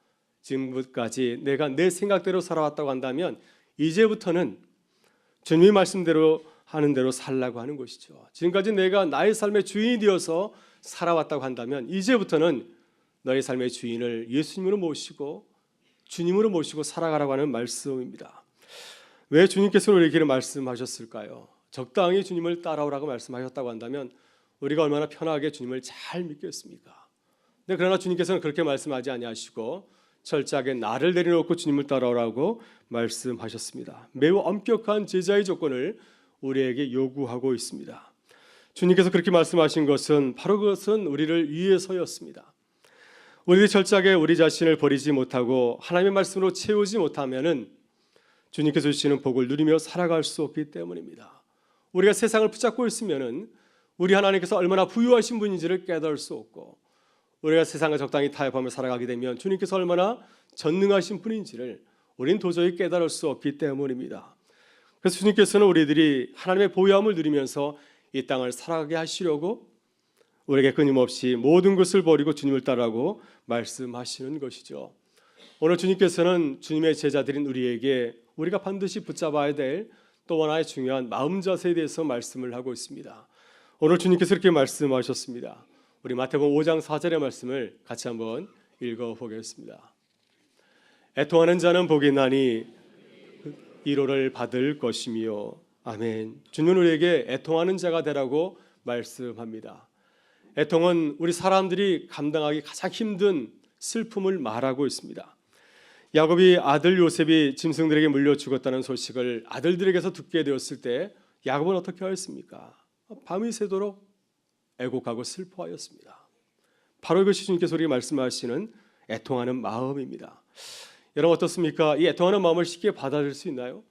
지금까지 내가 내 생각대로 살아왔다고 한다면 이제부터는 주님의 말씀대로 하는 대로 살라고 하는 것이죠. 지금까지 내가 나의 삶의 주인이 되어서 살아왔다고 한다면 이제부터는 너의 삶의 주인을 예수님으로 모시고 주님으로 모시고 살아가라고 하는 말씀입니다. 왜 주님께서 우리에게 말씀하셨을까요? 적당히 주님을 따라오라고 말씀하셨다고 한다면 우리가 얼마나 편하게 주님을 잘 믿겠습니까? 근데 그러나 주님께서는 그렇게 말씀하지 아니하시고 철저하게 나를 내려놓고 주님을 따라오라고 말씀하셨습니다. 매우 엄격한 제자의 조건을 우리에게 요구하고 있습니다. 주님께서 그렇게 말씀하신 것은 바로 그것은 우리를 위해서였습니다. 우리들이 철저하게 우리 자신을 버리지 못하고 하나님의 말씀으로 채우지 못하면은 주님께서 주시는 복을 누리며 살아갈 수 없기 때문입니다. 우리가 세상을 붙잡고 있으면은 우리 하나님께서 얼마나 부유하신 분인지를 깨달을 수 없고 우리가 세상과 적당히 타협하며 살아가게 되면 주님께서 얼마나 전능하신 분인지를 우리는 도저히 깨달을 수 없기 때문입니다. 그래서 주님께서는 우리들이 하나님의 보호함을 누리면서 이 땅을 살아가게 하시려고 우리에게 끊임없이 모든 것을 버리고 주님을 따르라고 말씀하시는 것이죠. 오늘 주님께서는 주님의 제자들인 우리에게 우리가 반드시 붙잡아야 될 또 하나의 중요한 마음 자세에 대해서 말씀을 하고 있습니다. 오늘 주님께서 이렇게 말씀하셨습니다. 우리 마태복음 5장 4절의 말씀을 같이 한번 읽어보겠습니다. 애통하는 자는 복이 있나니 위로를 받을 것이며. 아멘. 주님은 우리에게 애통하는 자가 되라고 말씀합니다. 애통은 우리 사람들이 감당하기 가장 힘든 슬픔을 말하고 있습니다. 야곱이 아들 요셉이 짐승들에게 물려 죽었다는 소식을 아들들에게서 듣게 되었을 때 야곱은 어떻게 하였습니까? 밤이 새도록 애곡하고 슬퍼하였습니다. 바로 이것이 주님께서 우리에게 말씀하시는 애통하는 마음입니다. 여러분 어떻습니까? 이 애통하는 마음을 쉽게 받아들일 수 있나요?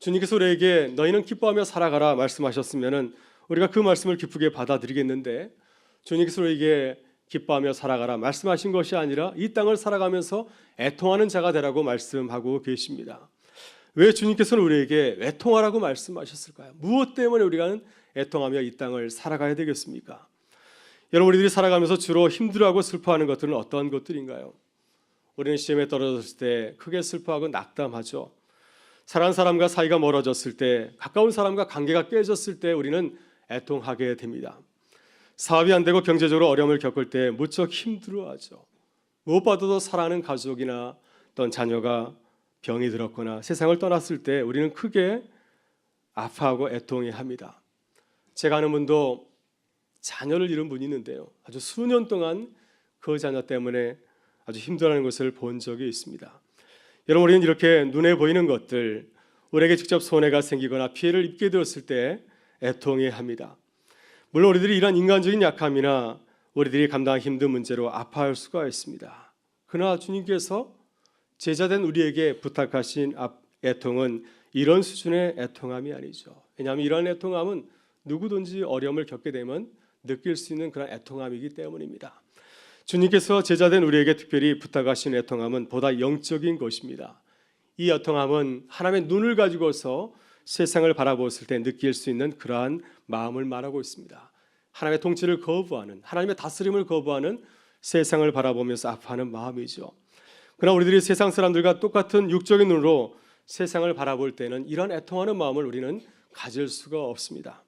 주님께서 우리에게 너희는 기뻐하며 살아가라 말씀하셨으면 우리가 그 말씀을 기쁘게 받아들이겠는데 주님께서 우리에게 기뻐하며 살아가라 말씀하신 것이 아니라 이 땅을 살아가면서 애통하는 자가 되라고 말씀하고 계십니다. 왜 주님께서는 우리에게 애통하라고 말씀하셨을까요? 무엇 때문에 우리가 애통하며 이 땅을 살아가야 되겠습니까? 여러분 우리들이 살아가면서 주로 힘들어하고 슬퍼하는 것들은 어떠한 것들인가요? 우리는 시험에 떨어졌을 때 크게 슬퍼하고 낙담하죠. 사랑하는 사람과 사이가 멀어졌을 때, 가까운 사람과 관계가 깨졌을 때 우리는 애통하게 됩니다. 사업이 안 되고 경제적으로 어려움을 겪을 때 무척 힘들어하죠. 무엇보다도 사랑하는 가족이나 어떤 자녀가 병이 들었거나 세상을 떠났을 때 우리는 크게 아파하고 애통해합니다. 제가 아는 분도 자녀를 잃은 분이 있는데요. 아주 수년 동안 그 자녀 때문에 아주 힘들어하는 것을 본 적이 있습니다. 여러분 우리는 이렇게 눈에 보이는 것들, 우리에게 직접 손해가 생기거나 피해를 입게 되었을 때 애통해합니다. 물론 우리들이 이러한 인간적인 약함이나 우리들이 감당하기 힘든 문제로 아파할 수가 있습니다. 그러나 주님께서 제자된 우리에게 부탁하신 애통은 이런 수준의 애통함이 아니죠. 왜냐하면 이러한 애통함은 누구든지 어려움을 겪게 되면 느낄 수 있는 그런 애통함이기 때문입니다. 주님께서 제자된 우리에게 특별히 부탁하신 애통함은 보다 영적인 것입니다. 이 애통함은 하나님의 눈을 가지고서 세상을 바라보았을 때 느낄 수 있는 그러한 마음을 말하고 있습니다. 하나님의 통치를 거부하는, 하나님의 다스림을 거부하는 세상을 바라보면서 아파하는 마음이죠. 그러나 우리들이 세상 사람들과 똑같은 육적인 눈으로 세상을 바라볼 때는 이런 애통하는 마음을 우리는 가질 수가 없습니다.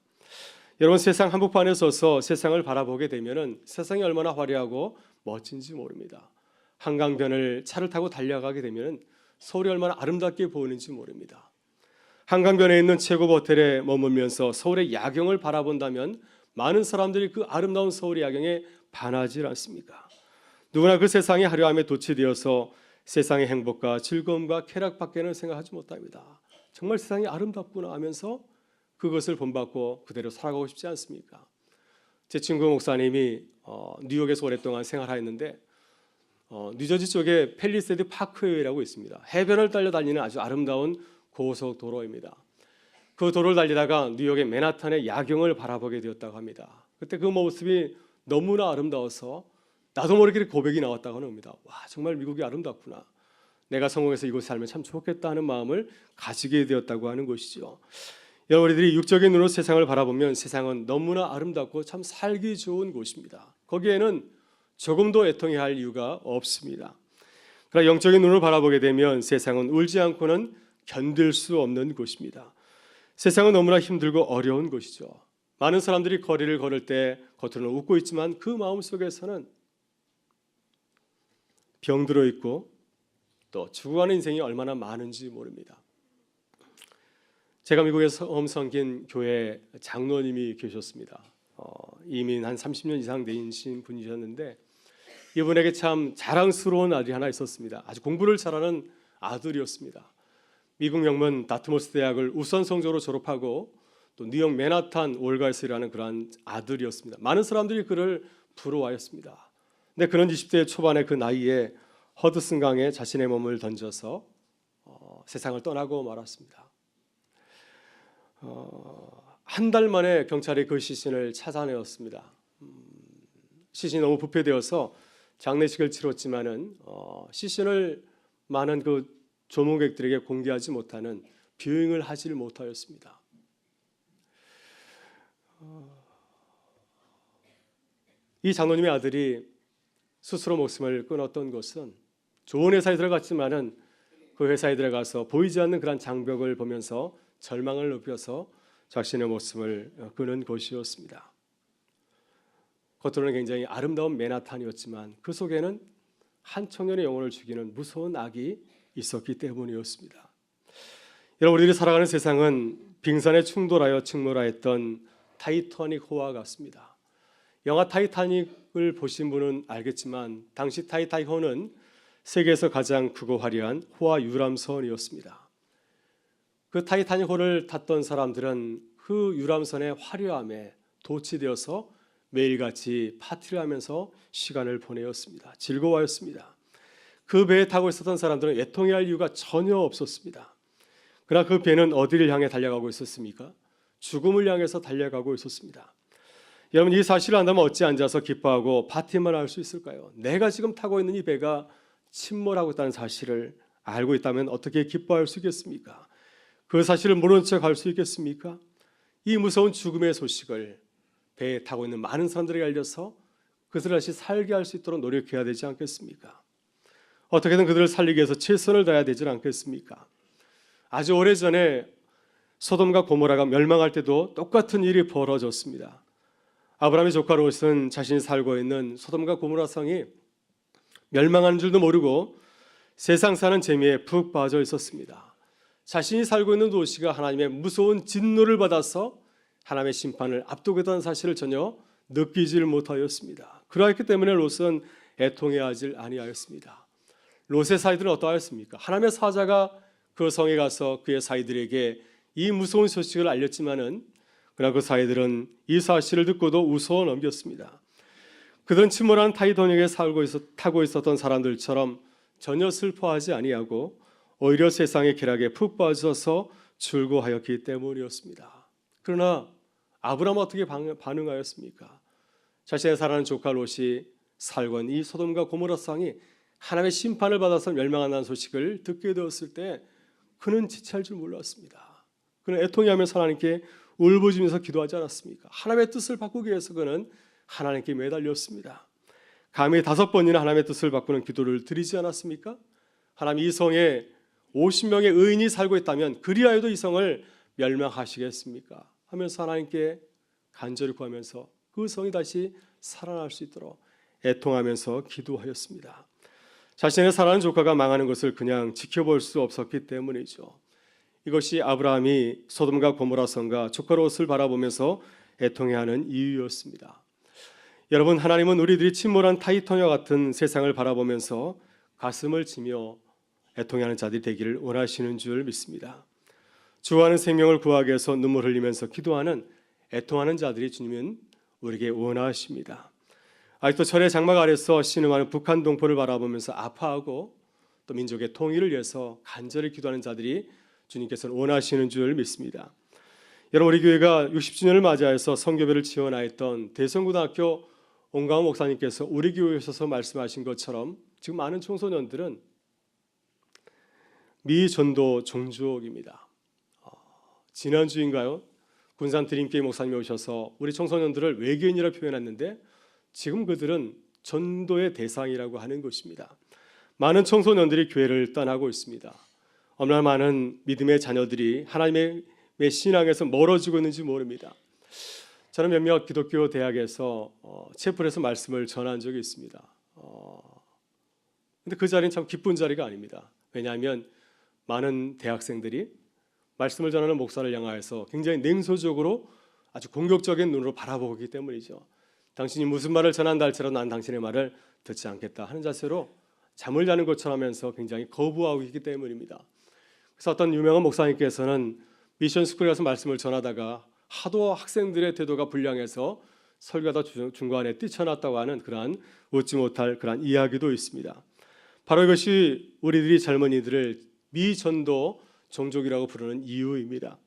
여러분 세상 한복판에 서서 세상을 바라보게 되면은 세상이 얼마나 화려하고 멋진지 모릅니다. 한강변을 차를 타고 달려가게 되면은 서울이 얼마나 아름답게 보이는지 모릅니다. 한강변에 있는 최고 호텔에 머물면서 서울의 야경을 바라본다면 많은 사람들이 그 아름다운 서울의 야경에 반하지 않습니까? 누구나 그 세상의 화려함에 도취되어서 세상의 행복과 즐거움과 쾌락밖에는 생각하지 못합니다. 정말 세상이 아름답구나 하면서 그것을 본받고 그대로 살아가고 싶지 않습니까? 제 친구 목사님이 뉴욕에서 오랫동안 생활하였는데 뉴저지 쪽에 팰리세이드 파크웨이라고 있습니다. 해변을 달려다니는 아주 아름다운 고속도로입니다. 그 도로를 달리다가 뉴욕의 맨하탄의 야경을 바라보게 되었다고 합니다. 그때 그 모습이 너무나 아름다워서 나도 모르게 고백이 나왔다고 합니다. 와, 정말 미국이 아름답구나. 내가 성공해서 이곳에 살면 참 좋겠다 하는 마음을 가지게 되었다고 하는 것이죠. 여러분들이 육적인 눈으로 세상을 바라보면 세상은 너무나 아름답고 참 살기 좋은 곳입니다. 거기에는 조금도 애통해야 할 이유가 없습니다. 그러나 영적인 눈으로 바라보게 되면 세상은 울지 않고는 견딜 수 없는 곳입니다. 세상은 너무나 힘들고 어려운 곳이죠. 많은 사람들이 거리를 걸을 때 겉으로는 웃고 있지만 그 마음 속에서는 병들어 있고 또 죽어가는 인생이 얼마나 많은지 모릅니다. 제가 미국에 처음 섬긴 교회 장로님이 계셨습니다. 이민 한 30년 이상 되신 분이셨는데 이분에게 참 자랑스러운 아들이 하나 있었습니다. 아주 공부를 잘하는 아들이었습니다. 미국 명문 다트모스 대학을 우선 성적으로 졸업하고 또 뉴욕 맨하탄 월가에서 일하는 그러한 아들이었습니다. 많은 사람들이 그를 부러워하였습니다. 근데 그는 20대 초반의 그 나이에 허드슨 강에 자신의 몸을 던져서 세상을 떠나고 말았습니다. 한 달 만에 경찰이 그 시신을 찾아내었습니다. 시신이 너무 부패되어서 장례식을 치렀지만은 시신을 많은 그 조문객들에게 공개하지 못하는 뷰잉을 하지 못하였습니다. 이 장로님의 아들이 스스로 목숨을 끊었던 것은 좋은 회사에 들어갔지만은 그 회사에 들어가서 보이지 않는 그런 장벽을 보면서 절망을 느껴서 자신의 목숨을 끊은 것이었습니다. 겉으로는 굉장히 아름다운 맨하탄이었지만 그 속에는 한 청년의 영혼을 죽이는 무서운 악이 있었기 때문이었습니다. 여러분, 우리들이 살아가는 세상은 빙산에 충돌하여 침몰하였던 타이타닉 호와 같습니다. 영화 타이타닉을 보신 분은 알겠지만 당시 타이타닉 호는 세계에서 가장 크고 화려한 호화 유람선이었습니다. 그 타이타닉 호를 탔던 사람들은 그 유람선의 화려함에 도취되어서 매일같이 파티를 하면서 시간을 보내었습니다. 즐거워했습니다. 그 배에 타고 있었던 사람들은 애통해야 할 이유가 전혀 없었습니다. 그러나 그 배는 어디를 향해 달려가고 있었습니까? 죽음을 향해서 달려가고 있었습니다. 여러분, 이 사실을 안다면 어찌 앉아서 기뻐하고 파티만 할 수 있을까요? 내가 지금 타고 있는 이 배가 침몰하고 있다는 사실을 알고 있다면 어떻게 기뻐할 수 있겠습니까? 그 사실을 모르는 척 할 수 있겠습니까? 이 무서운 죽음의 소식을 배에 타고 있는 많은 사람들에게 알려서 그들을 다시 살게 할 수 있도록 노력해야 되지 않겠습니까? 어떻게든 그들을 살리기 위해서 최선을 다해야 되지 않겠습니까? 아주 오래전에 소돔과 고모라가 멸망할 때도 똑같은 일이 벌어졌습니다. 아브라함의 조카 롯은 자신이 살고 있는 소돔과 고모라 성이 멸망하는 줄도 모르고 세상 사는 재미에 푹 빠져 있었습니다. 자신이 살고 있는 도시가 하나님의 무서운 진노를 받아서 하나님의 심판을 앞두고 있다는 사실을 전혀 느끼지를 못하였습니다. 그러했기 때문에 롯은 애통해야 하질 아니하였습니다. 롯의 사이들은 어떠하였습니까? 하나님의 사자가 그 성에 가서 그의 사이들에게 이 무서운 소식을 알렸지만은 그러나 그 사이들은 이 사실을 듣고도 웃어 넘겼습니다. 그들은 침몰한 타이타닉에 타고 있었던 사람들처럼 전혀 슬퍼하지 아니하고 오히려 세상의 쾌락에 푹 빠져서 즐거워하였기 때문이었습니다. 그러나 아브라함은 어떻게 반응하였습니까? 자신의 사랑하는 조카 롯이 살건 이 소돔과 고모라 성이 하나님의 심판을 받아서 멸망한다는 소식을 듣게 되었을 때 그는 지체할 줄 몰랐습니다. 그는 애통해하면서 하나님께 울부짖으면서 기도하지 않았습니까? 하나님의 뜻을 바꾸기 위해서 그는 하나님께 매달렸습니다. 감히 5번이나 하나님의 뜻을 바꾸는 기도를 드리지 않았습니까? 하나님, 이 성에 50명의 의인이 살고 있다면 그리하여도 이 성을 멸망하시겠습니까? 하면서 하나님께 간절히 구하면서 그 성이 다시 살아날 수 있도록 애통하면서 기도하였습니다. 자신의 사랑하는 조카가 망하는 것을 그냥 지켜볼 수 없었기 때문이죠. 이것이 아브라함이 소돔과 고모라 성과 조카 롯을 바라보면서 애통해하는 이유였습니다. 여러분, 하나님은 우리들이 침몰한 타이타닉과 같은 세상을 바라보면서 가슴을 치며 애통해하는 자들이 되기를 원하시는 줄 믿습니다. 주와는 생명을 구하기 위해서 눈물 흘리면서 기도하는 애통하는 자들이 주님은 우리에게 원하십니다. 아직도 철의 장막 아래서 신음하는 북한 동포를 바라보면서 아파하고 또 민족의 통일을 위해서 간절히 기도하는 자들이 주님께서는 원하시는 줄 믿습니다. 여러분, 우리 교회가 60주년을 맞이해서 성교배를 지원하였던 대성고등학교 온가훈 목사님께서 우리 교회에 오셔서 말씀하신 것처럼 지금 많은 청소년들은 미전도 종족입니다. 지난주인가요? 군산 드림교회 목사님이 오셔서 우리 청소년들을 외계인이라 표현했는데 지금 그들은 전도의 대상이라고 하는 것입니다. 많은 청소년들이 교회를 떠나고 있습니다. 얼마나 많은 믿음의 자녀들이 하나님의 신앙에서 멀어지고 있는지 모릅니다. 저는 몇몇 기독교 대학에서 채플에서 말씀을 전한 적이 있습니다. 근데 그 자리는 참 기쁜 자리가 아닙니다. 왜냐하면 많은 대학생들이 말씀을 전하는 목사를 향하여서 굉장히 냉소적으로 아주 공격적인 눈으로 바라보기 때문이죠. 당신이 무슨 말을 전한다 할지라도 난 당신의 말을 듣지 않겠다 하는 자세로 잠을 자는 것처럼 하면서 굉장히 거부하고 있기 때문입니다. 그래서 어떤 유명한 목사님께서는 미션 스쿨에 가서 말씀을 전하다가 하도 학생들의 태도가 불량해서 설교하다 중간에 뛰쳐났다고 하는 그러한 웃지 못할 그러한 이야기도 있습니다. 바로 이것이 우리들이 젊은이들을 미전도 종족이라고 부르는 이유입니다.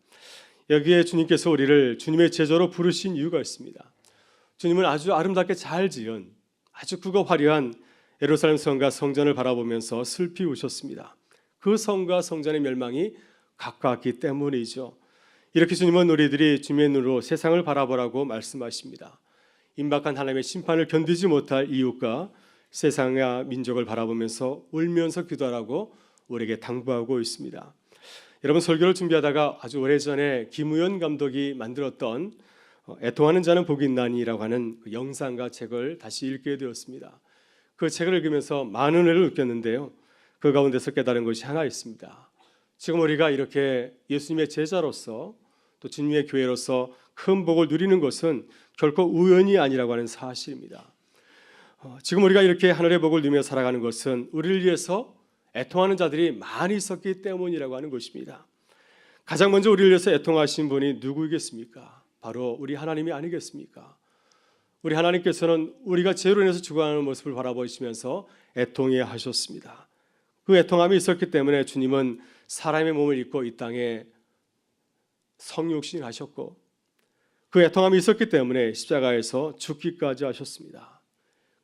여기에 주님께서 우리를 주님의 제자로 부르신 이유가 있습니다. 주님은 아주 아름답게 잘 지은 아주 크고 화려한 예루살렘 성과 성전을 바라보면서 슬피 우셨습니다. 그 성과 성전의 멸망이 가까웠기 때문이죠. 이렇게 주님은 우리들이 주님의 눈으로 세상을 바라보라고 말씀하십니다. 임박한 하나님의 심판을 견디지 못할 이웃과 세상과 민족을 바라보면서 울면서 기도하라고 우리에게 당부하고 있습니다. 여러분, 설교를 준비하다가 아주 오래전에 김우현 감독이 만들었던 애통하는 자는 복이 있나니라고 하는 그 영상과 책을 다시 읽게 되었습니다. 그 책을 읽으면서 많은 은혜를 느꼈는데요. 그 가운데서 깨달은 것이 하나 있습니다. 지금 우리가 이렇게 예수님의 제자로서 또 주님의 교회로서 큰 복을 누리는 것은 결코 우연이 아니라고 하는 사실입니다. 지금 우리가 이렇게 하늘의 복을 누리며 살아가는 것은 우리를 위해서 애통하는 자들이 많이 있었기 때문이라고 하는 것입니다. 가장 먼저 우리를 위해서 애통하신 분이 누구이겠습니까? 바로 우리 하나님이 아니겠습니까? 우리 하나님께서는 우리가 죄로 인해서 죽어가는 모습을 바라보시면서 애통해 하셨습니다. 그 애통함이 있었기 때문에 주님은 사람의 몸을 입고 이 땅에 성육신하셨고 그 애통함이 있었기 때문에 십자가에서 죽기까지 하셨습니다.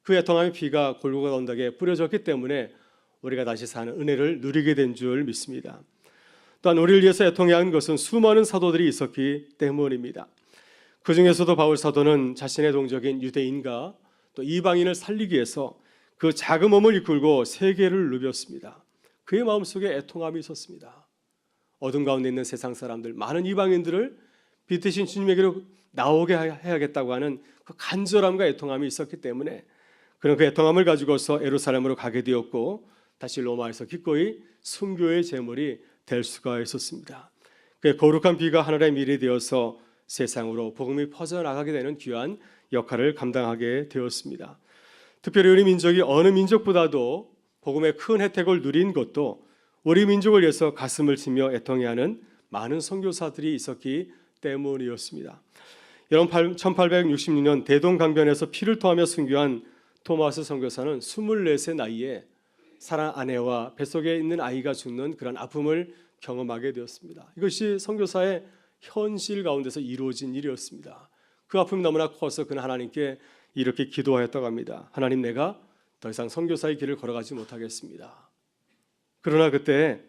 그 애통함의 피가 골고가 언덕에 뿌려졌기 때문에 우리가 다시 사는 은혜를 누리게 된 줄 믿습니다. 또한 우리를 위해서 애통해야 한 것은 수많은 사도들이 있었기 때문입니다. 그 중에서도 바울 사도는 자신의 동족인 유대인과 또 이방인을 살리기 위해서 그 작은 몸을 이끌고 세계를 누볐습니다. 그의 마음속에 애통함이 있었습니다. 어둠 가운데 있는 세상 사람들, 많은 이방인들을 빛이신 주님에게로 나오게 해야겠다고 하는 그 간절함과 애통함이 있었기 때문에 그는 그 애통함을 가지고서 예루살렘으로 가게 되었고 다시 로마에서 기꺼이 순교의 제물이 될 수가 있었습니다. 그 거룩한 비가 하늘의 밀이 되어서 세상으로 복음이 퍼져나가게 되는 귀한 역할을 감당하게 되었습니다. 특별히 우리 민족이 어느 민족보다도 복음의 큰 혜택을 누린 것도 우리 민족을 위해서 가슴을 치며 애통해하는 많은 선교사들이 있었기 때문이었습니다. 여러분, 1866년 대동강변에서 피를 토하며 순교한 토마스 선교사는 24세 나이에 사랑 아내와 뱃속에 있는 아이가 죽는 그런 아픔을 경험하게 되었습니다. 이것이 선교사의 현실 가운데서 이루어진 일이었습니다. 그 아픔이 너무나 커서 그는 하나님께 이렇게 기도하였다고 합니다. 하나님, 내가 더 이상 선교사의 길을 걸어가지 못하겠습니다. 그러나 그때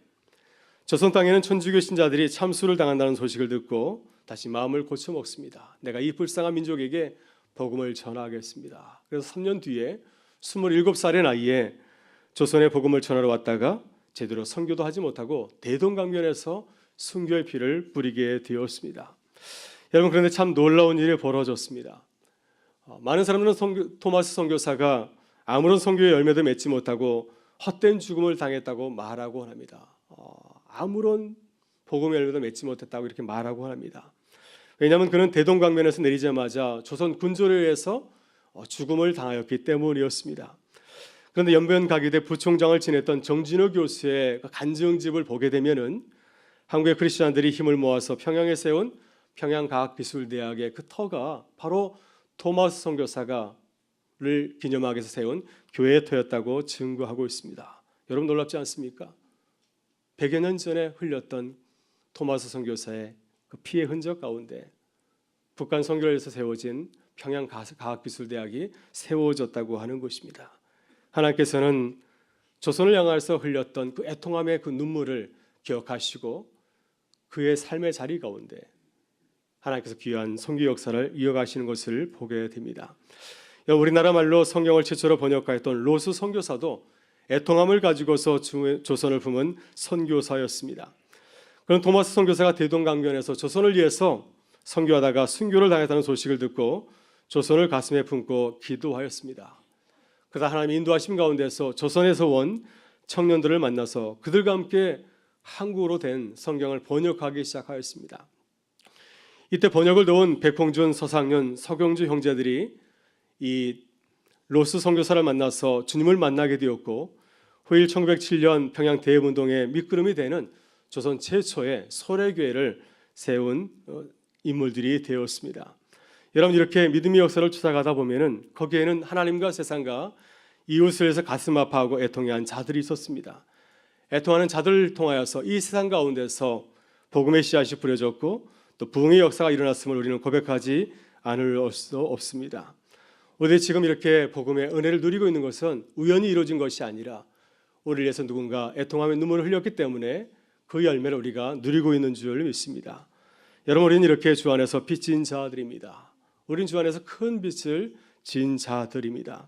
조선 땅에는 천주교 신자들이 참수를 당한다는 소식을 듣고 다시 마음을 고쳐먹습니다. 내가 이 불쌍한 민족에게 복음을 전하겠습니다. 그래서 3년 뒤에 27살의 나이에 조선에 복음을 전하러 왔다가 제대로 선교도 하지 못하고 대동강변에서 순교의 피를 뿌리게 되었습니다. 여러분, 그런데 참 놀라운 일이 벌어졌습니다. 많은 사람들은 토마스 선교사가 아무런 선교의 열매도 맺지 못하고 헛된 죽음을 당했다고 말하고 합니다. 아무런 복음의 열매도 맺지 못했다고 이렇게 말하고 합니다. 왜냐하면 그는 대동강변에서 내리자마자 조선 군조에 의해서 죽음을 당하였기 때문이었습니다. 그런데 연변가기대 부총장을 지냈던 정진호 교수의 간증집을 보게 되면은 한국의 크리스천들이 힘을 모아서 평양에 세운 평양과학기술대학의 그 터가 바로 토마스 선교사를 기념하기 위해서 세운 교회의 터였다고 증거하고 있습니다. 여러분, 놀랍지 않습니까? 100여 년 전에 흘렸던 토마스 선교사의 그 피의 흔적 가운데 북한 선교에서 세워진 평양과학기술대학이 세워졌다고 하는 것입니다. 하나님께서는 조선을 향해서 흘렸던 그 애통함의 그 눈물을 기억하시고 그의 삶의 자리 가운데 하나님께서 귀한 선교 역사를 이어가시는 것을 보게 됩니다. 우리나라 말로 성경을 최초로 번역하였던 로스 선교사도 애통함을 가지고서 조선을 품은 선교사였습니다. 그런 토마스 선교사가 대동강변에서 조선을 위해서 선교하다가 순교를 당했다는 소식을 듣고 조선을 가슴에 품고 기도하였습니다. 그러다 하나님의 인도하심 가운데서 조선에서 온 청년들을 만나서 그들과 함께 한국어로 된 성경을 번역하기 시작하였습니다. 이때 번역을 도운 백홍준, 서상윤, 서경주 형제들이 이 로스 선교사를 만나서 주님을 만나게 되었고 후일 1907년 평양 대업운동의 밑거름이 되는 조선 최초의 소래교회를 세운 인물들이 되었습니다. 여러분, 이렇게 믿음의 역사를 추락하다 보면은 거기에는 하나님과 세상과 이웃을 위해서 가슴 아파하고 애통해한 자들이 있었습니다. 애통하는 자들을 통하여서 이 세상 가운데서 복음의 씨앗이 뿌려졌고 또 부흥의 역사가 일어났음을 우리는 고백하지 않을 수 없습니다. 우리 지금 이렇게 복음의 은혜를 누리고 있는 것은 우연히 이루어진 것이 아니라 우리를 위해서 누군가 애통하며 눈물을 흘렸기 때문에 그 열매를 우리가 누리고 있는 줄 믿습니다. 여러분, 우리는 이렇게 주 안에서 빚진 자들입니다. 우리는 주 안에서 큰 빚을 진 자들입니다.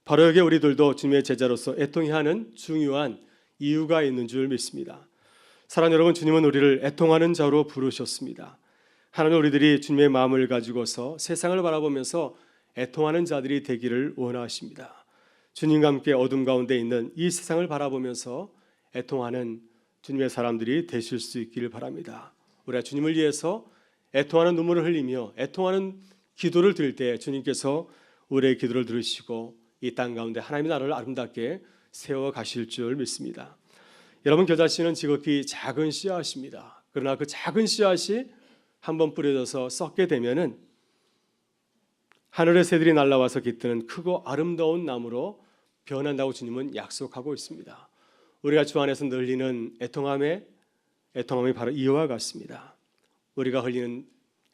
바로 여기에 우리들도 주님의 제자로서 애통해야 하는 중요한 이유가 있는 줄 믿습니다. 사랑하는 여러분, 주님은 우리를 애통하는 자로 부르셨습니다. 하나님, 우리들이 주님의 마음을 가지고서 세상을 바라보면서 애통하는 자들이 되기를 원하십니다. 주님과 함께 어둠 가운데 있는 이 세상을 바라보면서 애통하는 주님의 사람들이 되실 수 있기를 바랍니다. 우리가 주님을 위해서 애통하는 눈물을 흘리며 애통하는 기도를 드릴 때 주님께서 우리의 기도를 들으시고 이 땅 가운데 하나님의 나라를 아름답게 세워가실 줄 믿습니다. 여러분, 겨자씨는 지극히 작은 씨앗입니다. 그러나 그 작은 씨앗이 한번 뿌려져서 썩게 되면은 하늘의 새들이 날아와서 깃드는 크고 아름다운 나무로 변한다고 주님은 약속하고 있습니다. 우리가 주 안에서 늘리는 애통함이 바로 이와 같습니다. 우리가 흘리는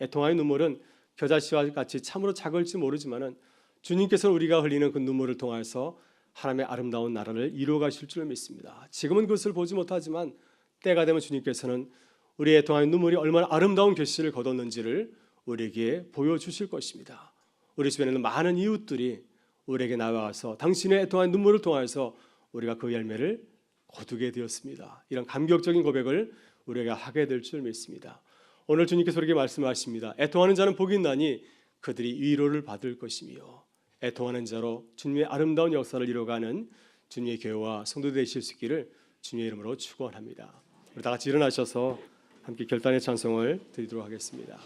애통함의 눈물은 겨자씨와 같이 참으로 작을지 모르지만은 주님께서는 우리가 흘리는 그 눈물을 통해서 하나님의 아름다운 나라를 이루어 가실 줄 믿습니다. 지금은 그것을 보지 못하지만 때가 되면 주님께서는 우리의 애통함의 눈물이 얼마나 아름다운 결실을 거뒀는지를 우리에게 보여주실 것입니다. 우리 주변에는 많은 이웃들이 우리에게 나와서 당신의 애통한 눈물을 통해서 우리가 그 열매를 거두게 되었습니다. 이런 감격적인 고백을 우리가 하게 될 줄 믿습니다. 오늘 주님께서 우리에게 말씀하십니다. 애통하는 자는 복이 있나니 그들이 위로를 받을 것이며, 애통하는 자로 주님의 아름다운 역사를 이루어가는 주님의 교회와 성도 되실 수 있기를 주님의 이름으로 축원합니다. 우리 다 같이 일어나셔서 함께 결단의 찬송을 드리도록 하겠습니다.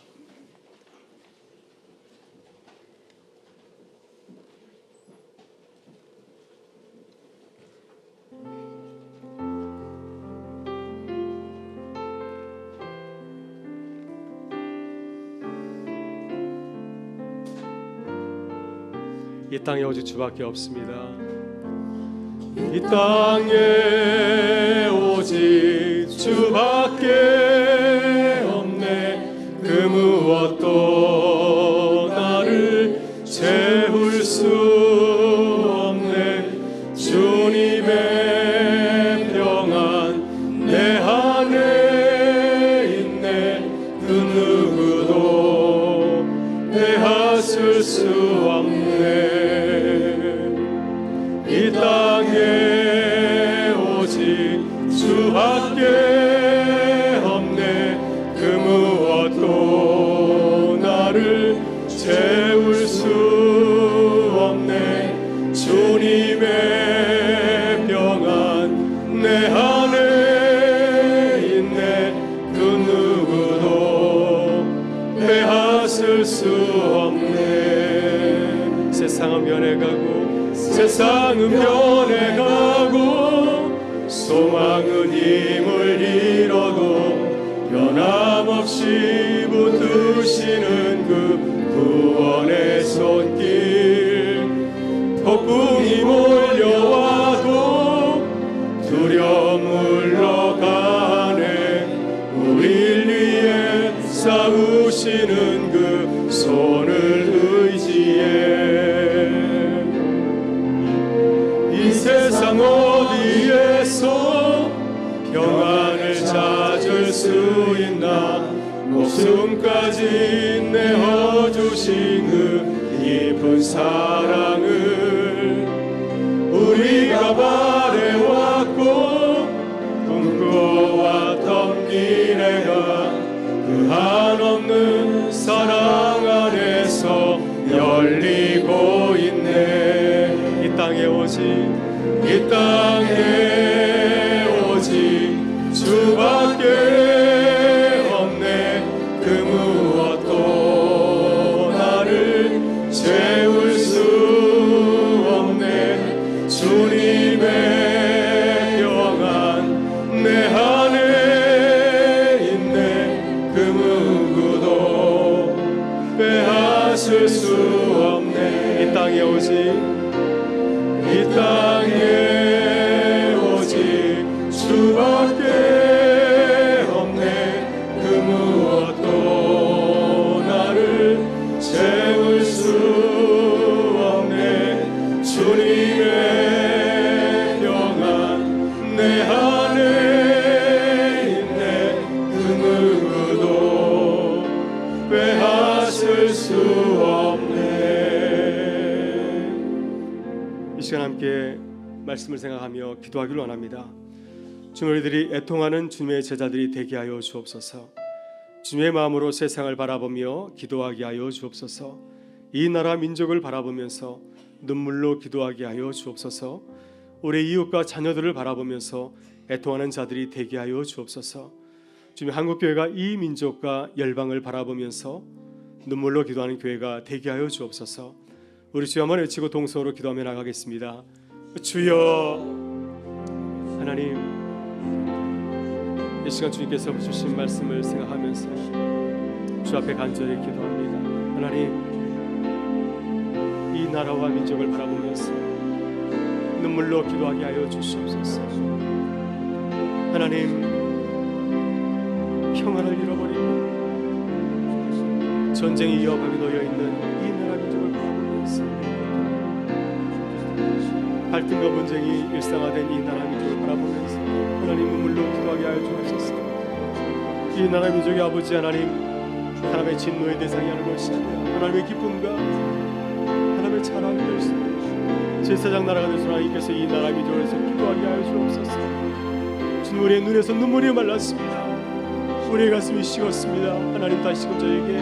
이 땅에 오직 주밖에 없습니다. 이 땅에 오직 주밖에 없네. 그 무엇도 나를 채울 수 없네. 주님의 평안 내 안에 있네. 그 누구도 빼앗을 수 없네. 이 땅에 오직 주밖에 없네. 그 무엇도 나를 채울 수 없네. 주님의 평안 내 안에 있네. 그 누구도 빼앗을 수 없네. 세상은 변해가고 세상은 변해가고 소망은 힘을 잃어도 변함없이 붙드시는 그 구원의 손길. 폭풍이 몰려와도 두려움 물러가네. 우릴 위해 펴지는 그 손을 의지해 이 세상 어디에서 평안을 찾을 수 있나 목숨까지 내어주신 그 깊은 사랑을 우리가 바래왔고 꿈꿔왔던 미래가 그 한없는 사랑 안에서 열리고 있네. 이 땅에 오직 주밖에 없네. 그 무엇도 나를 채울 수 없네. 주님의 평안 내 안에 있네. 그 누구도 빼앗을 수 없네. 이 땅에 오직 주밖에 없네. 그 무엇도 나를 채울 수 없네. 주님의 평안 내 안에 있네. 그 누구도 빼앗을 수 없네. 이 시간 함께 말씀을 생각하며 기도하기를 원합니다. 주님, 우리들이 애통하는 주님의 제자들이 되게 하여 주옵소서. 주님의 마음으로 세상을 바라보며 기도하게 하여 주옵소서. 이 나라 민족을 바라보면서 눈물로 기도하게 하여 주옵소서. 우리 이웃과 자녀들을 바라보면서 애통하는 자들이 되게 하여 주옵소서. 주님, 한국교회가 이 민족과 열방을 바라보면서 눈물로 기도하는 교회가 되게 하여 주옵소서. 우리 주여 한번 외치고 동성으로 기도하며 나가겠습니다. 주여. 하나님, 이 시간 주님께서 주신 말씀을 생각하면서 주 앞에 간절히 기도합니다. 하나님, 이 나라와 민족을 바라보면서 눈물로 기도하게 하여 주시옵소서. 하나님, 평안을 잃어버리고 전쟁이 위협하게 놓여있는 이 나라 민족을 바라보면서 갈등과 분쟁이 일상화된 이 나라 민족을 바라보면서 하나님 눈물로 기도하게 하여 주옵소서. 이 나라 민족의 아버지 하나님, 하나님의 진노의 대상이 하는 것이 아니라 하나님의 기쁨과 하나님의 자랑이 될 수 있는 제사장 나라가 되서 하나님께서 이 나라 민족에서 기도하게 하여 주옵소서. 주님, 우리의 눈에서 눈물이 말랐습니다. 우리의 가슴이 식었습니다. 하나님, 다시금 저에게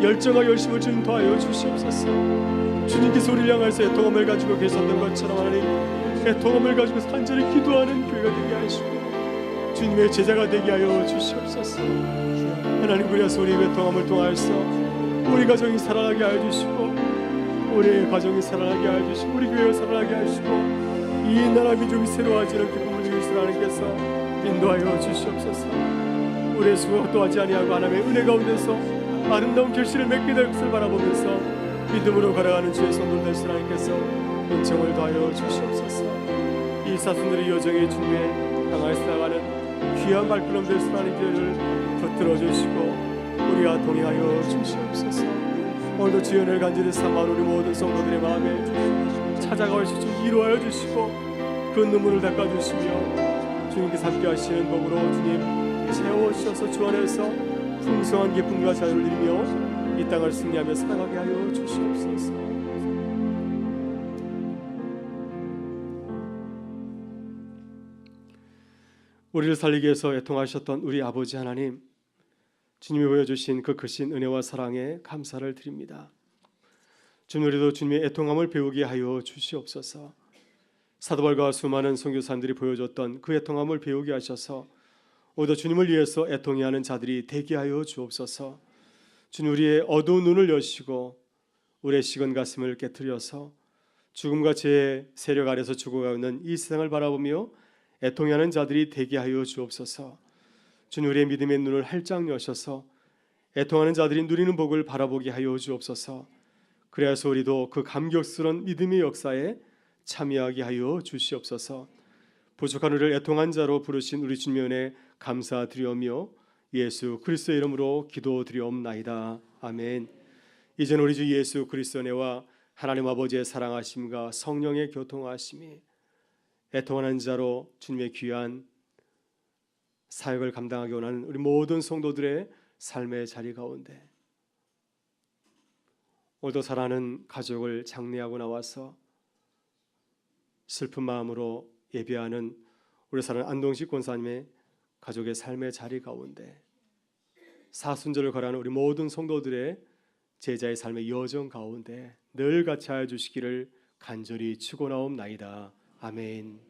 열정과 열심을 주님 더하여 주시옵소서. 주님께서 우리를 향해서 애통함을 가지고 계셨던 것처럼 하나님, 애통함을 가지고 간절히 기도하는 교회가 되게 하시고 주님의 제자가 되게 하여 주시옵소서. 하나님, 그래서 우리의 애통함을 통하여서 우리 가정이 살아나게 하여 주시고 우리의 가정이 살아나게 하여 주시고 우리 교회가 살아나게 하시고 이 나라 민족이 새로워지는 기쁨을 주시는 하나님께서 인도하여 주시옵소서. 우리의 수고도 하지 아니하고 하나님의 은혜 가운데서 아름다운 결실을 맺게 될 것을 바라보면서 믿음으로 걸어가는 주의 손을 대신 하나님께서 은총을 더하여 주시옵소서. 이 사순들의 여정에 주님의 향하여 나가는 귀한 발걸음 될 하나님께를 붙들어 주시고 우리와 동행하여 주시옵소서. 오늘도 주연을 간절히 삼아 우리 모든 성도들의 마음에 찾아가 오시 주 이루하여 주시고 그 눈물을 닦아주시며 주님께서 함께 하시는 복으로 주님 채워주셔서 주 안에서 풍성한 기쁨과 자유를 누리며 이 땅을 승리하며 살아가게 하여 주시옵소서. 우리를 살리기 위해서 애통하셨던 우리 아버지 하나님, 주님이 보여주신 그 크신 은혜와 사랑에 감사를 드립니다. 주님, 우리도 주님의 애통함을 배우게 하여 주시옵소서. 사도바울과 수많은 선교사님들이 보여줬던 그 애통함을 배우게 하셔서 오히려 주님을 위해서 애통해 하는 자들이 되게 하여 주옵소서. 주님, 우리의 어두운 눈을 여시고 우리의 식은 가슴을 깨트려서 죽음과 죄의 세력 아래서 죽어가는 이 세상을 바라보며 애통해 하는 자들이 되게 하여 주옵소서. 주님, 우리의 믿음의 눈을 활짝 여셔서 애통하는 자들이 누리는 복을 바라보게 하여 주옵소서. 그래서 우리도 그 감격스러운 믿음의 역사에 참여하게 하여 주시옵소서. 부족한 우리를 애통한 자로 부르신 우리 주님의 은혜 감사드리오며 예수 그리스도의 이름으로 기도드리옵나이다. 아멘. 이제는 우리 주 예수 그리스도 은혜와 하나님 아버지의 사랑하심과 성령의 교통하심이 애통하는 자로 주님의 귀한 사역을 감당하기 원하는 우리 모든 성도들의 삶의 자리 가운데 오늘도 사랑하는 가족을 장례하고 나와서 슬픈 마음으로 예배하는 우리 사랑하는 안동식 권사님의 가족의 삶의 자리 가운데 사순절을 거라는 우리 모든 성도들의 제자의 삶의 여정 가운데 늘 같이 하여 주시기를 간절히 축원하옵나이다. 아멘.